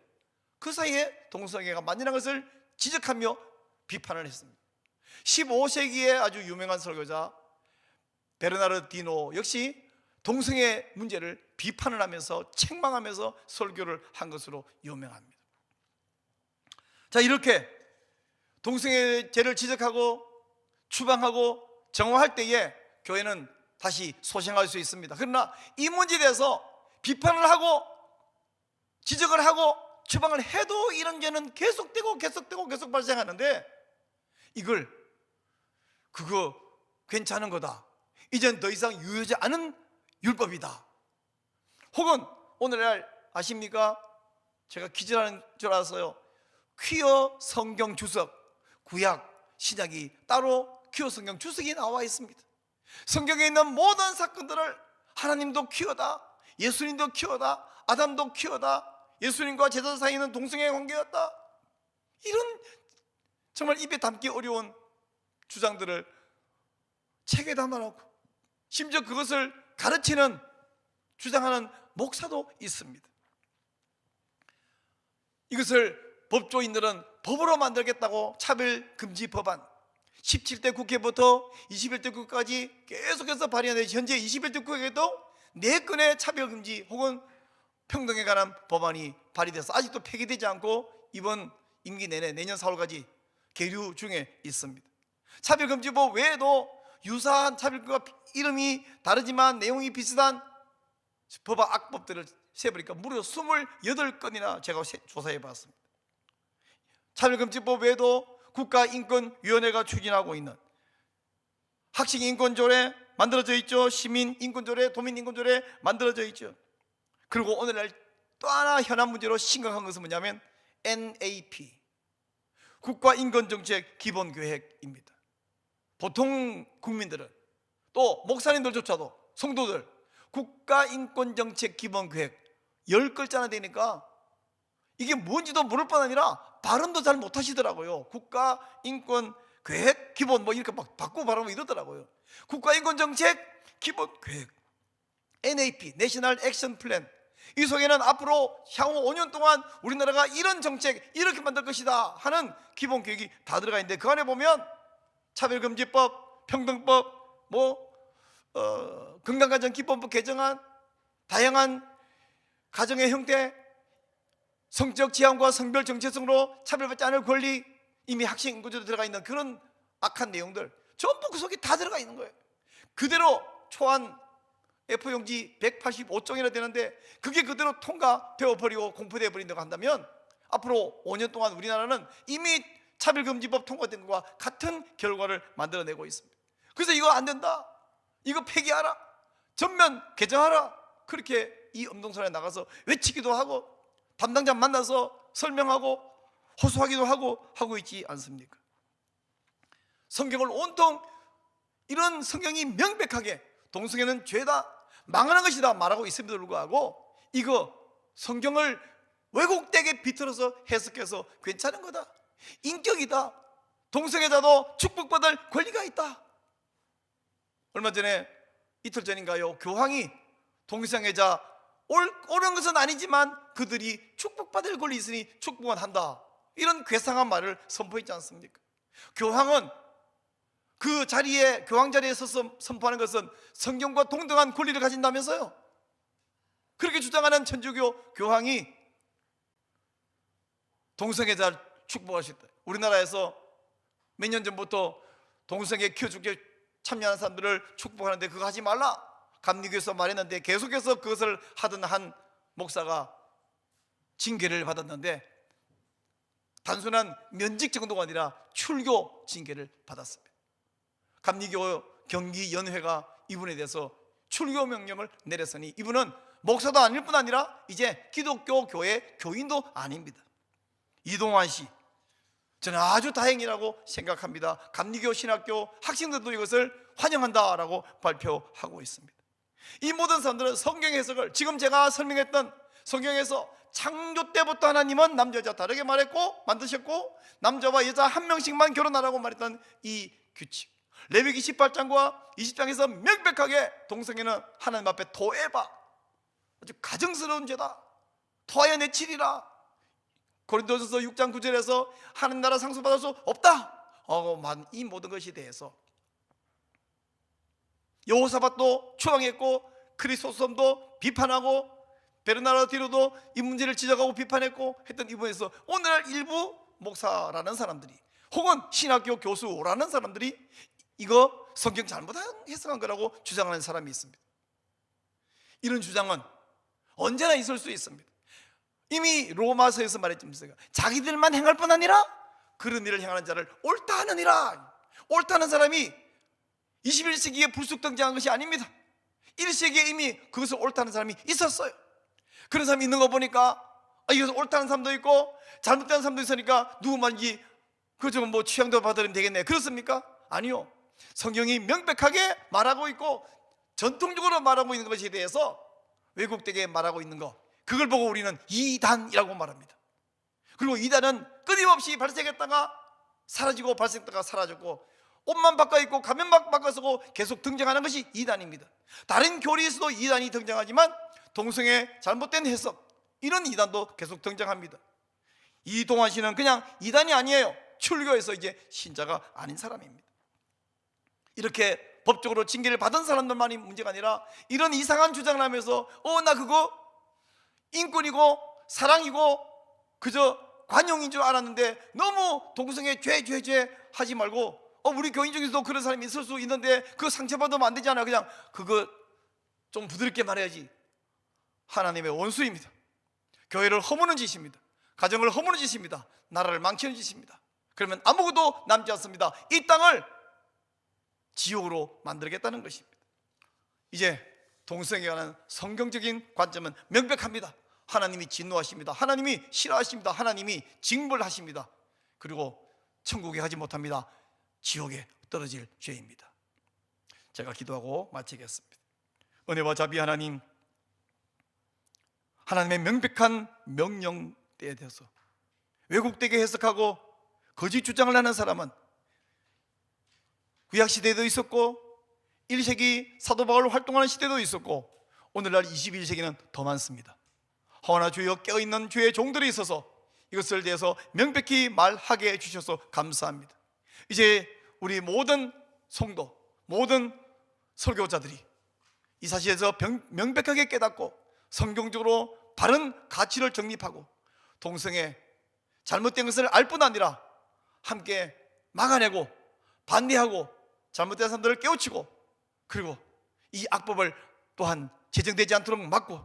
그 사이에 동성애가 만연한 것을 지적하며 비판을 했습니다. 15세기에 아주 유명한 설교자 베르나르디노 역시 동성애 문제를 비판을 하면서 책망하면서 설교를 한 것으로 유명합니다. 자, 이렇게 동성애죄를 지적하고 추방하고 정화할 때에 교회는 다시 소생할 수 있습니다. 그러나 이 문제에 대해서 비판을 하고 지적을 하고 추방을 해도 이런 죄는 계속되고 발생하는데, 이걸 그거 괜찮은 거다, 이젠 더 이상 유효하지 않은 율법이다, 혹은 오늘날 아십니까? 제가 퀴즈라는 줄 알았어요. 퀴어 성경 주석, 구약 신약이 따로 퀴어 성경 주석이 나와 있습니다. 성경에 있는 모든 사건들을 하나님도 퀴어다, 예수님도 퀴어다, 아담도 퀴어다, 예수님과 제자 사이에는 동성애 관계였다, 이런 정말 입에 담기 어려운 주장들을 책에 담아놓고 심지어 그것을 가르치는, 주장하는 목사도 있습니다. 이것을 법조인들은 법으로 만들겠다고 차별금지 법안 17대 국회부터 21대 국회까지 계속해서 발의하는데, 현재 21대 국회에도 4건의 차별금지 혹은 평등에 관한 법안이 발의돼서 아직도 폐기되지 않고 이번 임기 내내 내년 4월까지 계류 중에 있습니다. 차별금지법 외에도 유사한 차별금지와 이름이 다르지만 내용이 비슷한 법안 악법들을 세보니까 무려 28건이나 제가 조사해 봤습니다. 차별금지법 외에도 국가인권위원회가 추진하고 있는 학식인권조례 만들어져 있죠. 시민인권조례, 도민인권조례 만들어져 있죠. 그리고 오늘날 또 하나 현안 문제로 심각한 것은 뭐냐면 NAP, 국가인권정책 기본계획입니다. 보통 국민들은, 또 목사님들조차도, 성도들, 국가인권정책 기본계획 10글자나 되니까 이게 뭔지도 모를 뿐 아니라 발음도 잘 못하시더라고요. 국가인권계획 기본 이렇게 막 바꾸고 발음하고 이러더라고요. 국가인권정책 기본계획 NAP, 내셔널 액션 플랜, 이 속에는 앞으로 향후 5년 동안 우리나라가 이런 정책 이렇게 만들 것이다 하는 기본 계획이 다 들어가 있는데, 그 안에 보면 차별금지법, 평등법, 건강가정기본법 개정안, 다양한 가정의 형태, 성적 지향과 성별 정체성으로 차별받지 않을 권리, 이미 학생인권조도 들어가 있는 그런 악한 내용들 전부 그 속에 다 들어가 있는 거예요. 그대로 초안 F용지 185종이나 되는데 그게 그대로 통과되어 버리고 공포되어 버린다고 한다면 앞으로 5년 동안 우리나라는 이미 차별금지법 통과된 것과 같은 결과를 만들어내고 있습니다. 그래서 이거 안 된다, 이거 폐기하라, 전면 개정하라, 그렇게 이 음동선에 나가서 외치기도 하고 담당자 만나서 설명하고 호소하기도 하고 있지 않습니까? 성경을 온통 이런 성경이 명백하게 동성애는 죄다, 망하는 것이다 말하고 있음에도 불구하고 이거 성경을 왜곡되게 비틀어서 해석해서 괜찮은 거다, 인격이다, 동성애자도 축복받을 권리가 있다. 얼마 전에, 이틀 전인가요, 교황이 동성애자 옳은 것은 아니지만 그들이 축복받을 권리 있으니 축복은 한다, 이런 괴상한 말을 선포했지 않습니까? 교황은 그 자리에, 교황 자리에 서서 선포하는 것은 성경과 동등한 권리를 가진다면서요. 그렇게 주장하는 천주교 교황이 동성애자를 축복하셨다. 우리나라에서 몇 년 전부터 동성애 키워주기 참여하는 사람들을 축복하는데 그거 하지 말라 감리교에서 말했는데 계속해서 그것을 하던 한 목사가 징계를 받았는데 단순한 면직 정도가 아니라 출교 징계를 받았습니다. 감리교 경기연회가 이분에 대해서 출교 명령을 내렸으니 이분은 목사도 아닐 뿐 아니라 이제 기독교 교회 교인도 아닙니다. 이동환 씨, 저는 아주 다행이라고 생각합니다. 감리교 신학교 학생들도 이것을 환영한다라고 발표하고 있습니다. 이 모든 사람들은 성경 해석을 지금 제가 설명했던 성경에서 창조 때부터 하나님은 남자 여자 다르게 말했고 만드셨고 남자와 여자 한 명씩만 결혼하라고 말했던 이 규칙, 레위기 18장과 20장에서 명백하게 동성애는 하나님 앞에 토해봐, 아주 가증스러운 죄다, 토하여 내치리라. 고린도전서 6장 9절에서 하나님 나라 상속받을 수 없다. 이 모든 것에 대해서 여호사밧도 추앙했고 크리소스톰도 비판하고 베르나르 디로도 이 문제를 지적하고 비판했고 했던 이분에서 오늘날 일부 목사라는 사람들이 혹은 신학교 교수라는 사람들이 이거 성경 잘못 해석한 거라고 주장하는 사람이 있습니다. 이런 주장은 언제나 있을 수 있습니다. 이미 로마서에서 말했습니다. 자기들만 행할 뿐 아니라 그런 일을 행하는 자를 옳다 하느니라. 옳다는 사람이 21세기에 불쑥 등장한 것이 아닙니다. 1세기에 이미 그것을 옳다는 사람이 있었어요. 그런 사람이 있는 거 보니까 이것을 옳다는 사람도 있고 잘못된 사람도 있으니까 누구만지 그저 뭐 취향도 받으면 되겠네, 그렇습니까? 아니요. 성경이 명백하게 말하고 있고 전통적으로 말하고 있는 것에 대해서 왜곡되게 말하고 있는 것, 그걸 보고 우리는 이단이라고 말합니다. 그리고 이단은 끊임없이 발생했다가 사라지고 발생했다가 사라졌고 옷만 바꿔 입고 가면만 바꿔 쓰고 계속 등장하는 것이 이단입니다. 다른 교리에서도 이단이 등장하지만 동성애 잘못된 해석, 이런 이단도 계속 등장합니다. 이동환 씨는 그냥 이단이 아니에요. 출교해서 이제 신자가 아닌 사람입니다. 이렇게 법적으로 징계를 받은 사람들만이 문제가 아니라 이런 이상한 주장을 하면서 나 그거 인권이고 사랑이고 그저 관용인 줄 알았는데 너무 동성애 죄 하지 말고 우리 교인 중에서도 그런 사람이 있을 수 있는데 그거 상처받으면 안 되잖아요. 그냥 그거 좀 부드럽게 말해야지. 하나님의 원수입니다. 교회를 허무는 짓입니다. 가정을 허무는 짓입니다. 나라를 망치는 짓입니다. 그러면 아무것도 남지 않습니다. 이 땅을 지옥으로 만들겠다는 것입니다. 이제 동성애에 관한 성경적인 관점은 명백합니다. 하나님이 진노하십니다. 하나님이 싫어하십니다. 하나님이 징벌하십니다. 그리고 천국에 가지 못합니다. 지옥에 떨어질 죄입니다. 제가 기도하고 마치겠습니다. 은혜와 자비 하나님, 하나님의 명백한 명령에 대해서 왜곡되게 해석하고 거짓 주장을 하는 사람은 구약시대에도 있었고 1세기 사도 바울 활동하는 시대도 있었고 오늘날 21세기는 더 많습니다. 허나 주여 깨어있는 주의 종들이 있어서 이것을 대해서 명백히 말하게 해주셔서 감사합니다. 이제 우리 모든 성도, 모든 설교자들이 이 사실에서 명백하게 깨닫고 성경적으로 바른 가치를 정립하고 동성애 잘못된 것을 알 뿐 아니라 함께 막아내고 반대하고 잘못된 사람들을 깨우치고 그리고 이 악법을 또한 제정되지 않도록 막고,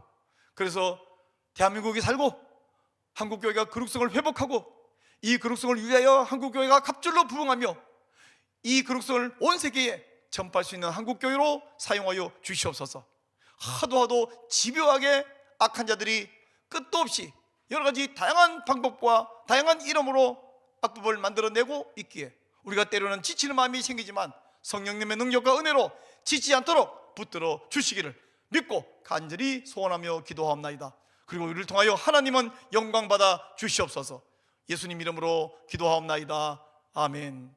그래서 대한민국이 살고 한국교회가 거룩성을 회복하고 이 거룩성을 위하여 한국교회가 갑절로 부흥하며 이 거룩성을 온 세계에 전파할 수 있는 한국교회로 사용하여 주시옵소서. 하도 집요하게 악한 자들이 끝도 없이 여러 가지 다양한 방법과 다양한 이름으로 악법을 만들어내고 있기에 우리가 때로는 지치는 마음이 생기지만 성령님의 능력과 은혜로 지치지 않도록 붙들어 주시기를 믿고 간절히 소원하며 기도하옵나이다. 그리고 우리를 통하여 하나님은 영광받아 주시옵소서. 예수님 이름으로 기도하옵나이다. 아멘.